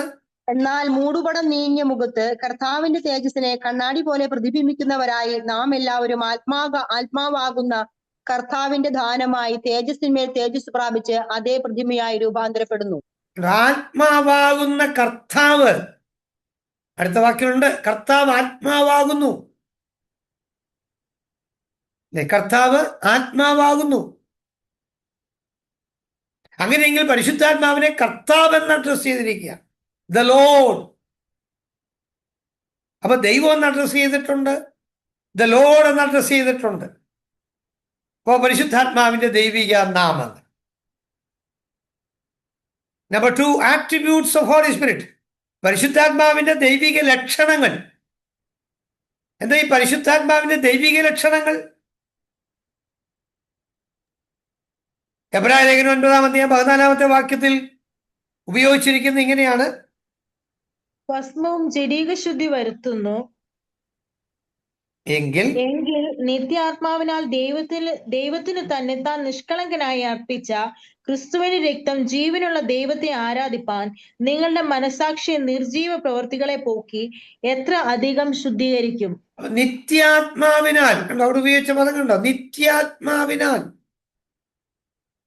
എന്നാൽ മൂടുപടം നീങ്ങിയ മുഖത്ത് കർത്താവിന്റെ തേജസ്സിനെ കണ്ണാടി പോലെ പ്രതിബിംബിക്കുന്നവരായി നാം എല്ലാവരും ആത്മാവാകുന്ന കർത്താവിന്റെ ദാനമായി തേജസ്സിന്മേൽ തേജസ് പ്രാപിച്ച് അതേ പ്രതിമയായി രൂപാന്തരപ്പെടുന്നു. ആത്മാവാകുന്ന കർത്താവ്. അടുത്ത വാക്യമുണ്ട്, കർത്താവ് ആത്മാവാകുന്നു. കർത്താവ് ആത്മാവാകുന്നു. അങ്ങനെയെങ്കിൽ പരിശുദ്ധാത്മാവിനെ കർത്താവ് എന്ന് അഡ്രസ് ചെയ്തിരിക്കുക, ദ ലോർഡ്. അപ്പൊ ദൈവം എന്ന് അഡ്രസ് ചെയ്തിട്ടുണ്ട്, ദ ലോർഡ് എന്ന് അഡ്രസ് ചെയ്തിട്ടുണ്ട്. അപ്പോ പരിശുദ്ധാത്മാവിന്റെ ദൈവിക നാമങ്ങൾ. Number 2, attributes of holy spirit. പരിശുദ്ധാത്മാവിന്റെ ദൈവിക ലക്ഷണങ്ങൾ. എന്താ ഈ പരിശുദ്ധാത്മാവിന്റെ ദൈവിക ലക്ഷണങ്ങൾ? എബ്രായ ലേഖനം 9-ാം അധ്യായം 14-ാമത്തെ വാക്യത്തിൽ ഉപയോഗിച്ചിരിക്കുന്നത് ഇങ്ങനെയാണ്: ഭസ്മവും ജഡീകശുദ്ധി വരുത്തുന്നു, എങ്കിൽ നിത്യാത്മാവിനാൽ ദൈവത്തിന് തന്നെ താൻ നിഷ്കളങ്കനായി അർപ്പിച്ച ക്രിസ്തുവിന്റെ രക്തം ജീവനുള്ള ദൈവത്തെ ആരാധിപ്പാൻ നിങ്ങളുടെ മനസാക്ഷിയെ നിർജീവ പ്രവൃത്തികളെ പോക്കി എത്ര അധികം ശുദ്ധീകരിക്കും. നിത്യാത്മാവിനാൽ, കണ്ടോ അവിടെ ഉപയോഗിച്ച പദം കണ്ടോ, നിത്യാത്മാവിനാൽ.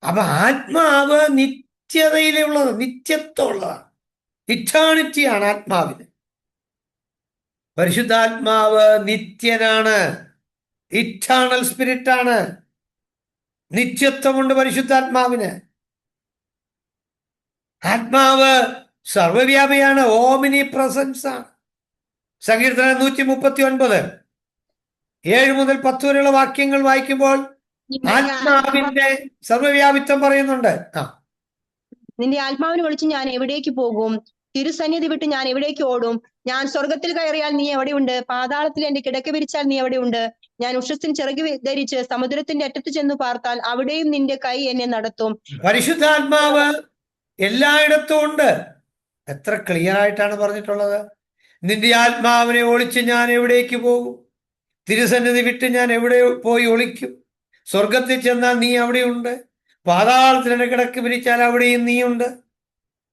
അപ്പൊ ആത്മാവ് നിത്യതയിലുള്ളത്, നിത്യത്വമുള്ളതാണ്, ഇറ്റേണിറ്റിയാണ് ആത്മാവിന്. പരിശുദ്ധാത്മാവ് നിത്യനാണ്, ഇറ്റേണൽ സ്പിരിറ്റ് ആണ്. നിത്യത്വമുണ്ട് പരിശുദ്ധാത്മാവിന്. ആത്മാവ് സർവവ്യാപിയാണ്, ഓമിനി പ്രസൻസ് ആണ്. സങ്കീർത്തനം 139 7 മുതൽ 10 വരെയുള്ള വാക്യങ്ങൾ വായിക്കുമ്പോൾ ആത്മാവിന്റെ സർവവ്യാപിത്വം പറയുന്നുണ്ട്. നിന്റെ ആത്മാവിനെ വിളിച്ച് ഞാൻ എവിടേക്ക് പോകും? തിരുസന്നിധി വിട്ട് ഞാൻ എവിടേക്ക് ഓടും? ഞാൻ സ്വർഗത്തിൽ കയറിയാൽ നീ എവിടെയുണ്ട്? പാതാളത്തിൽ എന്റെ കിടക്ക വിരിച്ചാൽ നീ എവിടെയുണ്ട്? ഞാൻ ഉഷസ്സിൻ ചിറക് ധരിച്ച് സമുദ്രത്തിന്റെ അറ്റത്ത് ചെന്ന് പാർത്താൽ അവിടെയും നിന്റെ കൈ എന്നെ നടത്തും. പരിശുദ്ധാത്മാവ് എല്ലായിടത്തും ഉണ്ട്. എത്ര ക്ലിയർ ആയിട്ടാണ് പറഞ്ഞിട്ടുള്ളത്. നിന്റെ ആത്മാവിനെ ഒളിച്ച് ഞാൻ എവിടേക്ക് പോകും? തിരുസന്നിധി വിട്ട് ഞാൻ എവിടെ പോയി ഒളിക്കും? സ്വർഗത്തിൽ ചെന്നാൽ നീ അവിടെയുണ്ട്, പാതാളത്തിൽ എന്നെ കിടക്ക് വിരിച്ചാൽ അവിടെയും നീയുണ്ട്.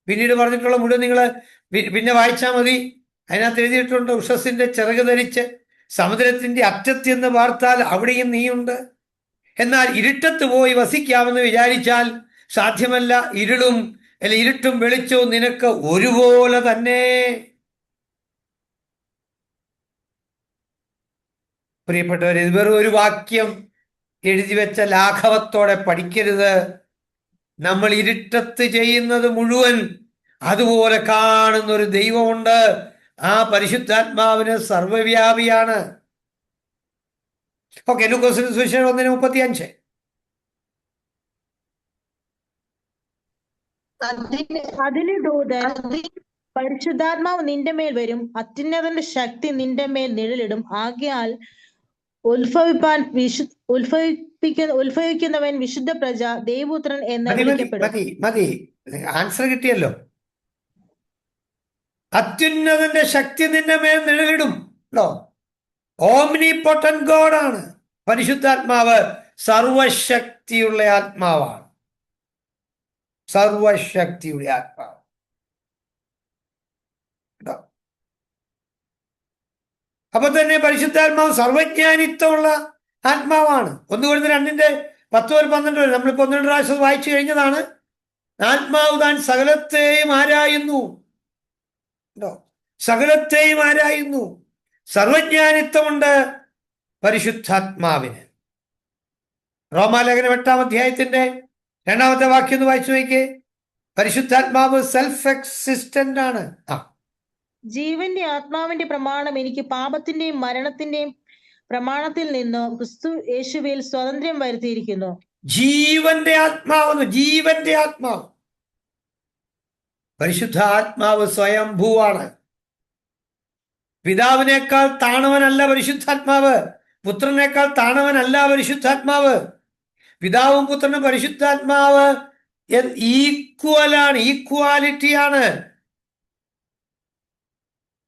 പിന്നീട് പറഞ്ഞിട്ടുള്ള മുഴുവൻ നിങ്ങൾ പിന്നെ വായിച്ചാൽ മതി. അതിനകത്ത് എഴുതിയിട്ടുണ്ട്, ഉഷസ്സിന്റെ ചിറക് ധരിച്ച് സമുദ്രത്തിന്റെ അറ്റത്തെന്ന് പാർത്താൽ അവിടെയും നീയുണ്ട്. എന്നാൽ ഇരുട്ടത്ത് പോയി വസിക്കാമെന്ന് വിചാരിച്ചാൽ സാധ്യമല്ല. ഇരുട്ടും വെളിച്ചവും നിനക്ക് ഒരുപോലെ തന്നെ. പ്രിയപ്പെട്ടവർ, ഇത് വെറും ഒരു വാക്യം എഴുതി വെച്ച ലാഘവത്തോടെ പഠിക്കരുത്. നമ്മൾ ഇരുട്ടത്ത് ചെയ്യുന്നത് മുഴുവൻ അതുപോലെ കാണുന്ന ഒരു ദൈവമുണ്ട്. ആ പരിശുദ്ധാത്മാവിന് സർവവ്യാപിയാണ്. ഓക്കെ, ലൂക്കോസിന്റെ സുവിശേഷം 1:35. അതിന് ദൂതൻ, പരിശുദ്ധാത്മാവ് നിന്റെ മേൽ വരും, അത്യുന്നതന്റെ ശക്തി നിന്റെ മേൽ നിഴലിടും. ആകയാൽ ഉത്ഭവിക്കുന്നവൻ വിശുദ്ധ പ്രജ, ദൈവപുത്രൻ എന്ന് വിളിക്കപ്പെടും. മതി, ആൻസർ കിട്ടിയല്ലോ. അത്യുന്നതന്റെ ശക്തി നിന്റെ മേൽ നിഴലിടും. ഓംനിപൊട്ടൻ ഗോഡാണ് പരിശുദ്ധാത്മാവ്. സർവശക്തിയുള്ള ആത്മാവാണ്, സർവശക്തിയുടെ ആത്മാവ്. അപ്പൊ തന്നെ പരിശുദ്ധാത്മാവ് സർവജ്ഞാനിത്വമുള്ള ആത്മാവാണ്. 1 Corinthians 2:10-12 നമ്മളിപ്പോ 1-2 പ്രാവശ്യം വായിച്ചു കഴിഞ്ഞതാണ്. ആത്മാവ് താൻ സകലത്തെയും ആരായുന്നു, സകലത്തെയും ആരായുന്നു. സർവജ്ഞാനിത്വമുണ്ട് പരിശുദ്ധാത്മാവിന്. റോമാലേഖനം 8-ാം വാക്യം ഒന്ന് വായിച്ചു നോക്കിയേ. പരിശുദ്ധാത്മാവ് സെൽഫ് എക്സിസ്റ്റന്റ് ആണ്. ജീവന്റെ ആത്മാവിന്റെ പ്രമാണം എനിക്ക് പാപത്തിന്റെയും മരണത്തിന്റെയും പ്രമാണത്തിൽ നിന്ന് ക്രിസ്തു യേശുവിൽ സ്വാതന്ത്ര്യം വരുത്തിയിരിക്കുന്നു. ജീവന്റെ ആത്മാവ്, ജീവന്റെ ആത്മാവ്. പരിശുദ്ധാത്മാവ് സ്വയംഭൂവാണ്. പിതാവിനേക്കാൾ താണവനല്ല പരിശുദ്ധാത്മാവ്, പുത്രനേക്കാൾ താണവനല്ല പരിശുദ്ധാത്മാവ്. പിതാവും പുത്രനും പരിശുദ്ധാത്മാവ് ഈക്വലാണ്, ഈക്വാലിറ്റിയാണ്.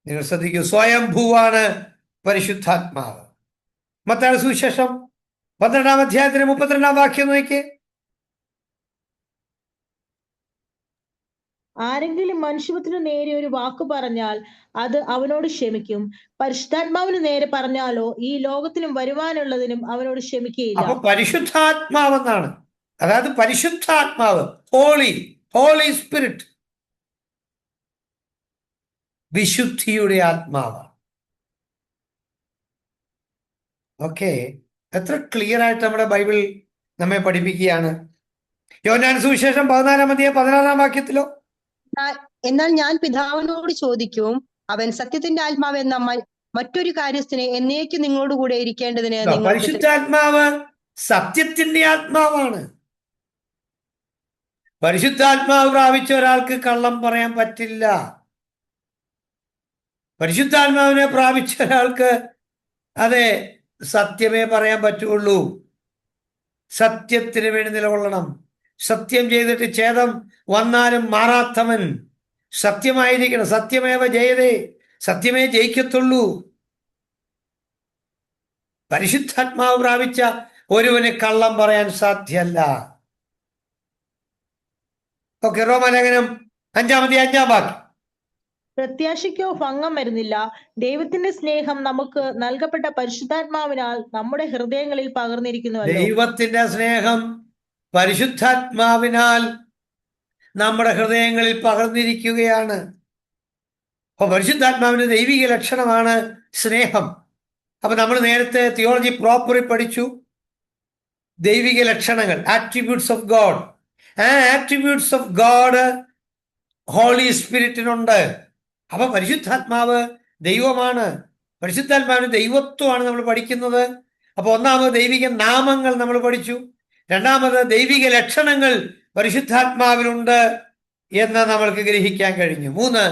നിങ്ങൾ ശ്രദ്ധിക്കൂ, സ്വയംഭൂവാണ് പരിശുദ്ധാത്മാവ്. മത്തായിയുടെ സുവിശേഷം 12-ാം വാക്യം നോക്കിയേ. ആരെങ്കിലും മനുഷ്യപുത്രന് നേരെ ഒരു വാക്ക് പറഞ്ഞാൽ അത് അവനോട് ക്ഷമിക്കും. പരിശുദ്ധാത്മാവിന് നേരെ പറഞ്ഞാലോ ഈ ലോകത്തിലും വരുവാനുള്ളതിനും അവനോട് ക്ഷമിക്കുകയില്ല. അപ്പൊ പരിശുദ്ധാത്മാവെന്നാണ്, അതായത് പരിശുദ്ധാത്മാവ്, ഹോളി സ്പിരിറ്റ്, വിശുദ്ധിയുടെ ആത്മാവ്. ഓക്കെ, എത്ര ക്ലിയർ ആയിട്ട് നമ്മുടെ ബൈബിൾ നമ്മെ പഠിപ്പിക്കുകയാണ്. യോഹന്നാൻ സുവിശേഷം 14-ാം വാക്യത്തിലോ, എന്നാൽ ഞാൻ പിതാവിനോട് ചോദിക്കും, അവൻ സത്യത്തിന്റെ ആത്മാവ് എന്ന മറ്റൊരു കാര്യസ്ഥനെ എന്നേക്കും നിങ്ങളോട് കൂടെ ഇരിക്കേണ്ടതിന്. പരിശുദ്ധാത്മാവ് സത്യത്തിന്റെ ആത്മാവാണ്. പരിശുദ്ധാത്മാവ് പ്രാപിച്ച ഒരാൾക്ക് കള്ളം പറയാൻ പറ്റില്ല. പരിശുദ്ധാത്മാവിനെ പ്രാപിച്ച ഒരാൾക്ക് അതെ സത്യമേ പറയാൻ പറ്റുള്ളൂ. സത്യത്തിന് വേണ്ടി നിലകൊള്ളണം. സത്യം ചെയ്തിട്ട് ഛേദം വന്നാലും മാറാത്തവൻ സത്യമായിരിക്കണം. സത്യമേവ ജയതേ, സത്യമേ ജയിക്കത്തുള്ളൂ. പരിശുദ്ധാത്മാവ് പ്രാപിച്ച ഒരുവന് കള്ളം പറയാൻ സാധ്യമല്ല. ഓക്കെ, റോമാലേഖനം 5-5 വാക്യം. പ്രത്യാശയ്ക്കോ ഭംഗം വരുന്നില്ല. ദൈവത്തിന്റെ സ്നേഹം നമുക്ക് നൽകപ്പെട്ട പരിശുദ്ധാത്മാവിനാൽ നമ്മുടെ ഹൃദയങ്ങളിൽ പകർന്നിരിക്കുന്നുവല്ലോ. ദൈവത്തിന്റെ സ്നേഹം പരിശുദ്ധാത്മാവിനാൽ നമ്മുടെ ഹൃദയങ്ങളിൽ പകർന്നിരിക്കുകയാണ്. അപ്പൊ പരിശുദ്ധാത്മാവിന്റെ ദൈവിക ലക്ഷണമാണ് സ്നേഹം. അപ്പൊ നമ്മൾ നേരത്തെ തിയോളജി പ്രോപ്പറിൽ പഠിച്ചു ദൈവിക ലക്ഷണങ്ങൾ, ആട്രിബ്യൂട്ട്സ് ഓഫ് ഗോഡ്. ആ ആട്രിബ്യൂട്ട്സ് ഓഫ് ഗോഡ് ഹോളി സ്പിരിറ്റിനുണ്ട്. അപ്പൊ പരിശുദ്ധാത്മാവ് ദൈവമാണ്. പരിശുദ്ധാത്മാവിന് ദൈവത്വമാണ് നമ്മൾ പഠിക്കുന്നത്. അപ്പൊ ഒന്നാമത് ദൈവിക നാമങ്ങൾ നമ്മൾ പഠിച്ചു. രണ്ടാമത് ദൈവിക ലക്ഷണങ്ങൾ പരിശുദ്ധാത്മാവിനുണ്ട് എന്ന് നമ്മൾക്ക് ഗ്രഹിക്കാൻ കഴിഞ്ഞു. 3,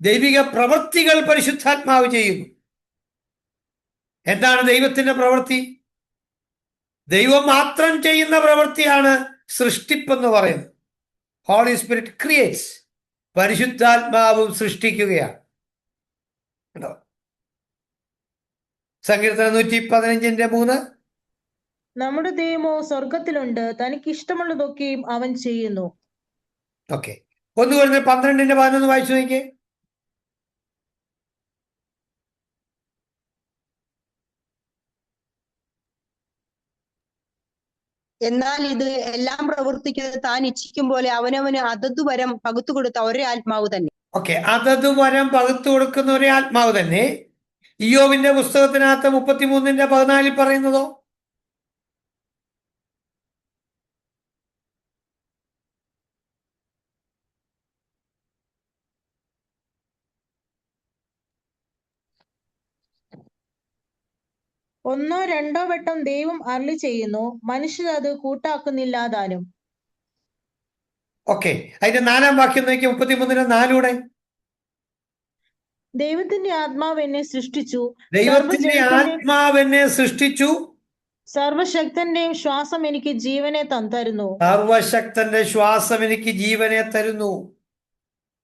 ദൈവിക പ്രവൃത്തികൾ പരിശുദ്ധാത്മാവ് ചെയ്യുന്നു. എന്താണ് ദൈവത്തിന്റെ പ്രവൃത്തി? ദൈവം മാത്രം ചെയ്യുന്ന പ്രവൃത്തിയാണ് സൃഷ്ടിപ്പെന്ന് പറയുന്നത്. Holy Spirit creates. പരിശുദ്ധാത്മാവും സൃഷ്ടിക്കുകയാണ്. സങ്കീർത്തനം 115:3. നമ്മുടെ ദൈവമോ സ്വർഗത്തിലുണ്ട്, തനിക്ക് ഇഷ്ടമുള്ളതൊക്കെയും അവൻ ചെയ്യുന്നു. ഓക്കെ, 1 കൊരിന്ത്യർ 12:11 വായിച്ചു നോക്കിയേ. എന്നാൽ ഇത് എല്ലാം പ്രവർത്തിക്കുന്നത് താൻ ഇച്ഛിക്കും പോലെ അവനവന് അതത് വരം പകുത്തു കൊടുത്ത ഒരേ ആത്മാവ് തന്നെ. ഓക്കെ, അതത് വരം പകുത്തു കൊടുക്കുന്ന ഒരേ ആത്മാവ് തന്നെ. ഇയ്യോബിന്റെ പുസ്തകത്തിനകത്ത് 33:14 പറയുന്നതോ? ഒന്നോ രണ്ടോ വട്ടം ദൈവം അരുളി ചെയ്യുന്നു, മനുഷ്യർ അത് കൂട്ടാക്കുന്നില്ലാതാനും. ഓക്കെ, അതിന്റെ 4-ാം വാക്യം നോക്കി. 33:4 ദൈവത്തിന്റെ ആത്മാവ് എന്നെ സൃഷ്ടിച്ചു, ദൈവത്തിന്റെ ആത്മാവ് എന്നെ സൃഷ്ടിച്ചു, സർവശക്തന്റെയും ശ്വാസം എനിക്ക് ജീവനെ തരുന്നു. സർവശക്തന്റെ ശ്വാസം എനിക്ക് ജീവനെ തരുന്നു.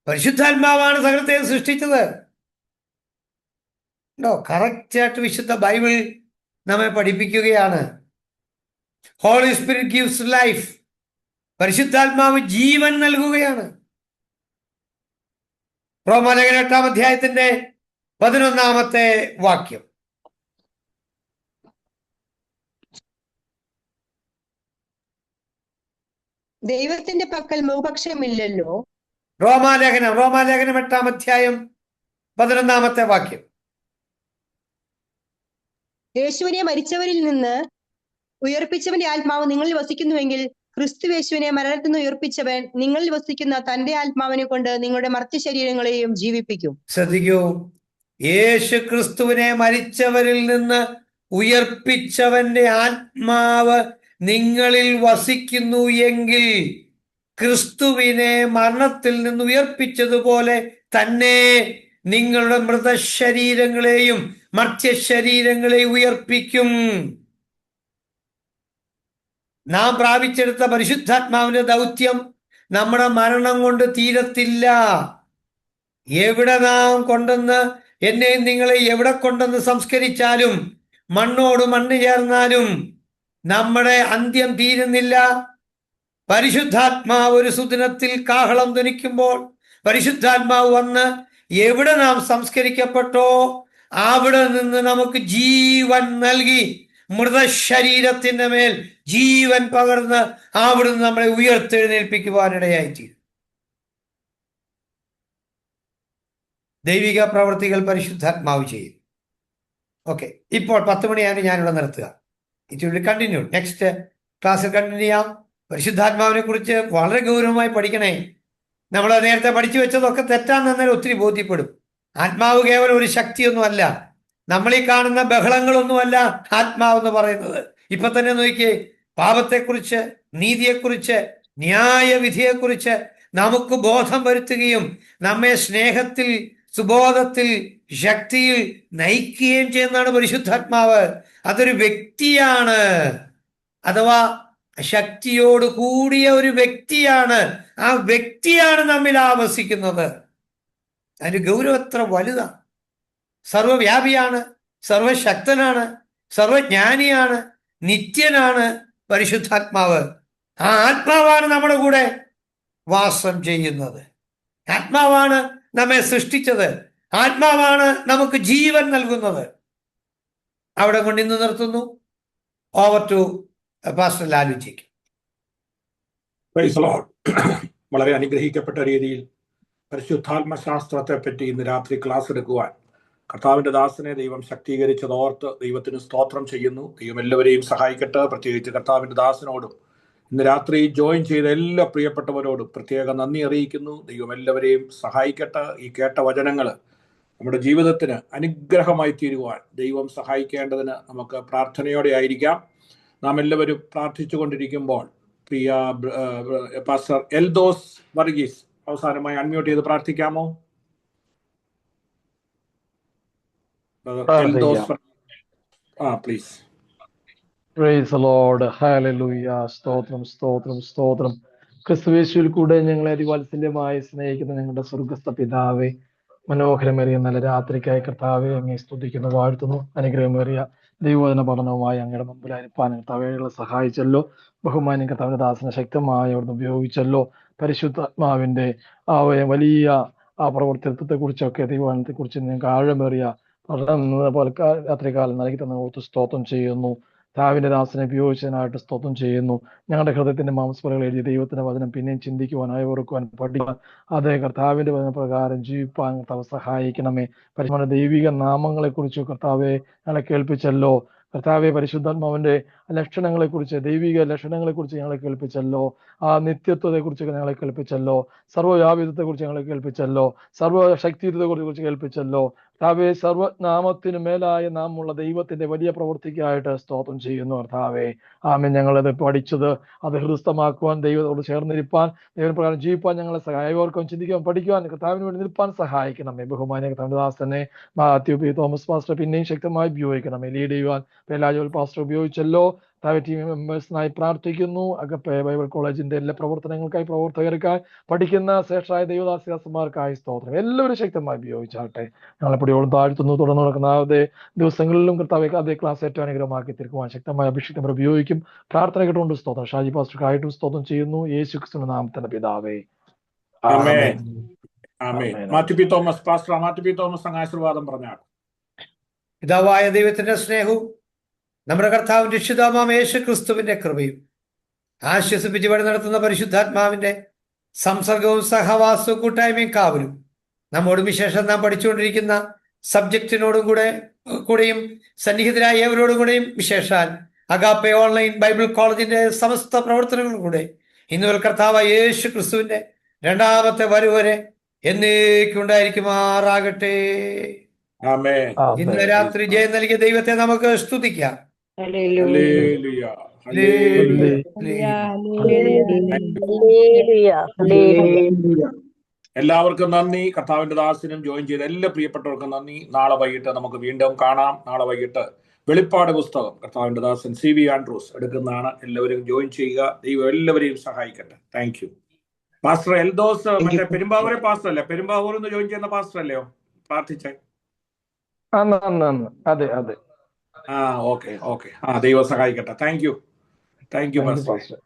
പരിശുദ്ധാത്മാവാണ് സകലത്തെ സൃഷ്ടിച്ചത്. കറക്റ്റായിട്ട് വിശുദ്ധ ബൈബിൾ നമ്മെ പഠിപ്പിക്കുകയാണ്. Holy Spirit gives life. പരിശുദ്ധാത്മാവ് ജീവൻ നൽകുകയാണ്. റോമാലേഖനം 8-ാം വാക്യം. ദൈവത്തിന്റെ പക്കൽ മുഖപക്ഷമില്ലല്ലോ. റോമാലേഖനം 8-ാം വാക്യം. യേശുവിനെ മരിച്ചവരിൽ നിന്ന് ഉയർപ്പിച്ചവന്റെ ആത്മാവ് നിങ്ങളിൽ വസിക്കുന്നുവെങ്കിൽ ക്രിസ്തു യേശുവിനെ മരണത്തിൽ നിന്ന് ഉയർപ്പിച്ചവൻ നിങ്ങളിൽ വസിക്കുന്ന തന്റെ ആത്മാവിനെ കൊണ്ട് നിങ്ങളുടെ മർത്യ ശരീരങ്ങളെയും ജീവിപ്പിക്കും. ശ്രദ്ധിക്കൂ, യേശു ക്രിസ്തുവിനെ മരിച്ചവരിൽ നിന്ന് ഉയർപ്പിച്ചവന്റെ ആത്മാവ് നിങ്ങളിൽ വസിക്കുന്നു എങ്കിൽ ക്രിസ്തുവിനെ മരണത്തിൽ നിന്ന് ഉയർപ്പിച്ചതുപോലെ തന്നെ നിങ്ങളുടെ മൃതശരീരങ്ങളെയും മർത്യശരീരങ്ങളെയും ഉയർപ്പിക്കും. നാം പ്രാപിച്ചെടുത്ത പരിശുദ്ധാത്മാവിന്റെ ദൗത്യം നമ്മുടെ മരണം കൊണ്ട് തീരത്തില്ല. എവിടെ നാം കൊണ്ടെന്ന് എന്നെയും നിങ്ങളെ എവിടെ കൊണ്ടെന്ന് സംസ്കരിച്ചാലും മണ്ണോട് മണ്ണ് ചേർന്നാലും നമ്മുടെ അന്ത്യം തീരുന്നില്ല. പരിശുദ്ധാത്മാവ് ഒരു സുദിനത്തിൽ കാഹളം ധ്വനിക്കുമ്പോൾ പരിശുദ്ധാത്മാവ് വന്ന് എവിടെ നാം സംസ്കരിക്കപ്പെട്ടോ അവിടെ നിന്ന് നമുക്ക് ജീവൻ നൽകി മൃതശരീരത്തിന്റെ മേൽ ജീവൻ പകർന്ന് അവിടുന്ന് നമ്മളെ ഉയർത്തെഴുന്നേൽപ്പിക്കുവാനിടയായിത്തീരും. ദൈവിക പ്രവർത്തികൾ പരിശുദ്ധാത്മാവ് ചെയ്യും. ഓക്കെ, ഇപ്പോൾ 10 മണിയാണ് ഞാനിവിടെ നിർത്തുക. It will continue. നെക്സ്റ്റ് ക്ലാസ്സിൽ കണ്ടിന്യൂ ചെയ്യാം. പരിശുദ്ധാത്മാവിനെ കുറിച്ച് വളരെ ഗൗരവമായി പഠിക്കണേ. നമ്മൾ നേരത്തെ പഠിച്ചു വെച്ചതൊക്കെ തെറ്റാന്ന് ഒത്തിരി ബോധ്യപ്പെടും. ആത്മാവ് കേവലം ഒരു ശക്തിയൊന്നുമല്ല, നമ്മളീ കാണുന്ന ബഹളങ്ങളൊന്നുമല്ല ആത്മാവെന്ന് പറയുന്നത്. ഇപ്പൊ തന്നെ നോക്കിയേ, പാപത്തെക്കുറിച്ച്, നീതിയെക്കുറിച്ച്, ന്യായവിധിയെക്കുറിച്ച് നമുക്ക് ബോധം വരുത്തുകയും നമ്മെ സ്നേഹത്തിൽ, സുബോധത്തിൽ, ശക്തിയിൽ നയിക്കുകയും ചെയ്യുന്നതാണ് പരിശുദ്ധാത്മാവ്. അതൊരു വ്യക്തിയാണ്, അഥവാ ശക്തിയോട് കൂടിയ ഒരു വ്യക്തിയാണ്. ആ വ്യക്തിയാണ് നമ്മിൽ ആവസിക്കുന്നത്. അതിന്റെ ഗൗരവം എത്ര വലുതാണ്. സർവവ്യാപിയാണ്, സർവശക്തനാണ്, സർവജ്ഞാനിയാണ്, നിത്യനാണ് പരിശുദ്ധാത്മാവ്. ആ ആത്മാവാണ് നമ്മുടെ കൂടെ വാസം ചെയ്യുന്നത്. ആത്മാവാണ് നമ്മെ സൃഷ്ടിച്ചത്. ആത്മാവാണ് നമുക്ക് ജീവൻ നൽകുന്നത്. അവിടെ കൊണ്ട് ഇന്ന് നിർത്തുന്നു. ഓവർ ടു പാസ്റ്റർ ലാലുജിക്ക്. Praise the Lord. വളരെ അനുഗ്രഹിക്കപ്പെട്ട രീതിയിൽ പരിശുദ്ധാത്മശാസ്ത്രത്തെ പറ്റി ഇന്ന് രാത്രി ക്ലാസ് എടുക്കുവാൻ കർത്താവിന്റെ ദാസനെ ദൈവം ശക്തീകരിച്ചതോർത്ത് ദൈവത്തിന് സ്തോത്രം ചെയ്യുന്നു. ദൈവം എല്ലാവരെയും സഹായിക്കട്ടെ. പ്രത്യേകിച്ച് കർത്താവിന്റെ ദാസനോടും ഇന്ന് രാത്രി ജോയിൻ ചെയ്ത എല്ലാ പ്രിയപ്പെട്ടവരോടും പ്രത്യേക നന്ദി അറിയിക്കുന്നു. ദൈവം എല്ലാവരെയും സഹായിക്കട്ടെ. ഈ കേട്ട വചനങ്ങൾ നമ്മുടെ ജീവിതത്തിന് അനുഗ്രഹമായി തീരുവാൻ ദൈവം സഹായിക്കേണ്ടതിന് നമുക്ക് പ്രാർത്ഥനയോടെ ആയിരിക്കാം. നാം എല്ലാവരും പ്രാർത്ഥിച്ചുകൊണ്ടിരിക്കുമ്പോൾ പ്രിയ പാസ്റ്റർ എൽദോസ് വർഗീസ് അവസാനമായി അൺമ്യൂട്ട് ചെയ്ത് പ്രാർത്ഥിക്കാമോ? Eldhose, please. Praise the Lord. Hallelujah. സ്തോത്രം സ്തോത്രം സ്തോത്രം. ക്രിസ്തുയേശുവിൽ കൂടെ ഞങ്ങളെ അതിവാത്സല്യമായി സ്നേഹിക്കുന്ന ഞങ്ങളുടെ സ്വർഗസ്ഥ പിതാവേ, മനോഹരമേറിയ നല്ല രാത്രിക്കായി കർത്താവെ അങ്ങേ സ്തുതിക്കുന്നു, വാഴ്ത്തുന്നു. അനുഗ്രഹമേറിയ ദൈവവചന പഠനവുമായി അങ്ങയുടെ മുമ്പിലായിരിക്കാൻ കർത്താവെ സഹായിച്ചല്ലോ. ബഹുമാന്യം കർത്താവിന്റെ ദാസനെ ശക്തമായി അവിടുന്ന് ഉപയോഗിച്ചല്ലോ. പരിശുദ്ധാത്മാവിന്റെ ആ വലിയ ആ പ്രവർത്തനത്തെ കുറിച്ചൊക്കെ ദൈവവചനത്തെ കുറിച്ച് നിങ്ങൾക്ക് ആഴമേറിയ പഠനം പോലെ രാത്രികാലം നൽകി തന്നെ ഓർത്ത് സ്തോത്രം ചെയ്യുന്നു. കർത്താവിന്റെ ദാസനെ ഉപയോഗിച്ചതിനായിട്ട് സ്തോത്രം ചെയ്യുന്നു. ഞങ്ങളുടെ ഹൃദയത്തിന്റെ മാംസപലകൾ എഴുതി ദൈവത്തിന്റെ വചനം പിന്നെയും ചിന്തിക്കുവാൻ, അയവറുക്കുവാൻ, പഠിക്കുവാൻ, അതേ കർത്താവിന്റെ വചനപ്രകാരം ജീവിപ്പാൻ കർത്താവ് സഹായിക്കണമേ. പരിശുദ്ധ ദൈവിക നാമങ്ങളെ കുറിച്ച് കർത്താവെ ഞങ്ങളെ കേൾപ്പിച്ചല്ലോ. കർത്താവെ പരിശുദ്ധാത്മാവിന്റെ ലക്ഷണങ്ങളെ കുറിച്ച്, ദൈവിക ലക്ഷണങ്ങളെ കുറിച്ച് ഞങ്ങളെ കേൾപ്പിച്ചല്ലോ. ആ നിത്യത്വത്തെ കുറിച്ചൊക്കെ ഞങ്ങളെ കേൾപ്പിച്ചല്ലോ. സർവ്വവ്യാപിത്വത്തെ കുറിച്ച് ഞങ്ങളെ കേൾപ്പിച്ചല്ലോ. സർവ്വശക്തിത്വത്തെ കുറിച്ച് കേൾപ്പിച്ചല്ലോ. കർത്താവെ സർവനാമത്തിനു മേലായ നാമുള്ള ദൈവത്തിന്റെ വലിയ പ്രവൃത്തിക്കായിട്ട് സ്തോത്രം ചെയ്യുന്നു കർത്താവെ. ആമേൻ. ഞങ്ങളത് പഠിച്ചത് അത് ഹൃദയസ്ഥമാക്കുവാൻ, ദൈവത്തോട് ചേർന്നിരിപ്പാൻ, ദൈവപ്രകാരം ജീവിപ്പാൻ ഞങ്ങളെ സഹായിക്കും. ചിന്തിക്കുവാൻ, പഠിക്കുവാൻ, കർത്താവിന് വേണ്ടി നിൽപ്പാൻ സഹായിക്കണമേ. ബഹുമാന്യ കർത്താവിന്റെ ദാസനെ മാത്യു പി തോമസ് പാസ്റ്റർ പിന്നെയും ശക്തമായി ഉപയോഗിക്കണമേ. ലീഡ് ചെയ്യുവാൻ പേലാജോൽ പാസ്റ്റർ ഉപയോഗിച്ചല്ലോ. ടീം മെമ്പേഴ്സിനായി പ്രാർത്ഥിക്കുന്നു. അകപ്പെ ബൈബിൾ കോളേജിന്റെ എല്ലാ പ്രവർത്തനങ്ങൾക്കായി, പ്രവർത്തകർക്കായി, പഠിക്കുന്ന ശ്രേഷ്ഠരായ ദൈവദാസന്മാർക്കായി സ്തോത്രം. എല്ലാവരും ശക്തമായി ഉപയോഗിച്ചാട്ടെ. ഞങ്ങളെപ്പോഴും താഴ്ത്തുന്നു. തുടർന്ന് നടക്കുന്ന അതേ ദിവസങ്ങളിലും കർത്താവെ അതേ ക്ലാസ് ഏറ്റവും അനുഗ്രഹമാക്കി തീർക്കുവാൻ ശക്തമായ അഭിഷേകം ഉപയോഗിക്കും. പ്രാർത്ഥന കേട്ടുകൊണ്ട് സ്തോത്രം. ഷാജി പാസ്റ്റർക്കായിട്ടും സ്തോത്രം ചെയ്യുന്നു. യേശു ക്രിസ്തുവിന്റെ നാമത്തിന്റെ പിതാവേ, ആമേൻ. Mathew P Thomas pastor, Mathew P Thomas അങ്ങ് ആശീർവാദം പറഞ്ഞാൽ. പിതാവായ ദൈവത്തിന്റെ സ്നേഹവും നമ്മുടെ കർത്താവും രക്ഷിതാവാം യേശു ക്രിസ്തുവിന്റെ കൃപയും ആശ്വസിപ്പിച്ച് വഴി നടത്തുന്ന പരിശുദ്ധാത്മാവിന്റെ സംസർഗവും സഹവാസവും കൂട്ടായ്മയും കാവലും നമ്മോടും വിശേഷം നാം പഠിച്ചുകൊണ്ടിരിക്കുന്ന സബ്ജക്റ്റിനോടും കൂടെയും സന്നിഹിതരായ ഏവരോടും കൂടെയും വിശേഷാൽ അഗാപ്പെ ഓൺലൈൻ ബൈബിൾ കോളേജിന്റെ സമസ്ത പ്രവർത്തനങ്ങളും കൂടെ ഇന്നുവരെ കർത്താവായ യേശു ക്രിസ്തുവിന്റെ രണ്ടാമത്തെ വരവരെ എന്നേക്കും ഉണ്ടായിരിക്കുമാറാകട്ടെ. ഇന്ന് രാത്രി ജയം നൽകിയ ദൈവത്തെ നമുക്ക് സ്തുതിക്കാം. എല്ലാവർക്കും നന്ദി. കർത്താവിന്റെ ദാസനും ജോയിൻ ചെയ്ത എല്ലാ പ്രിയപ്പെട്ടവർക്കും നന്ദി. നാളെ വൈകിട്ട് നമുക്ക് വീണ്ടും കാണാം. നാളെ വൈകിട്ട് വെളിപ്പാട് പുസ്തകം കർത്താവിന്റെ ദാസൻ CV ആൻഡ്രൂസ് എടുക്കുന്നതാണ്. എല്ലാവരും ജോയിൻ ചെയ്യുക. ദൈവം എല്ലാവരെയും സഹായിക്കട്ടെ. Thank you. പാസ്റ്റർ എൽദോസ് മറ്റേ പെരുമ്പാവൂരെ പാസ്റ്റർ അല്ലേ? പെരുമ്പാവൂരിൽ നിന്ന് ജോയിൻ ചെയ്യുന്ന പാസ്റ്റർ അല്ലയോ? പ്രാർത്ഥിച്ചേ. അതെ അതെ. ഓക്കെ. ദൈവം സഹായിക്കട്ടെ. Thank you pastor.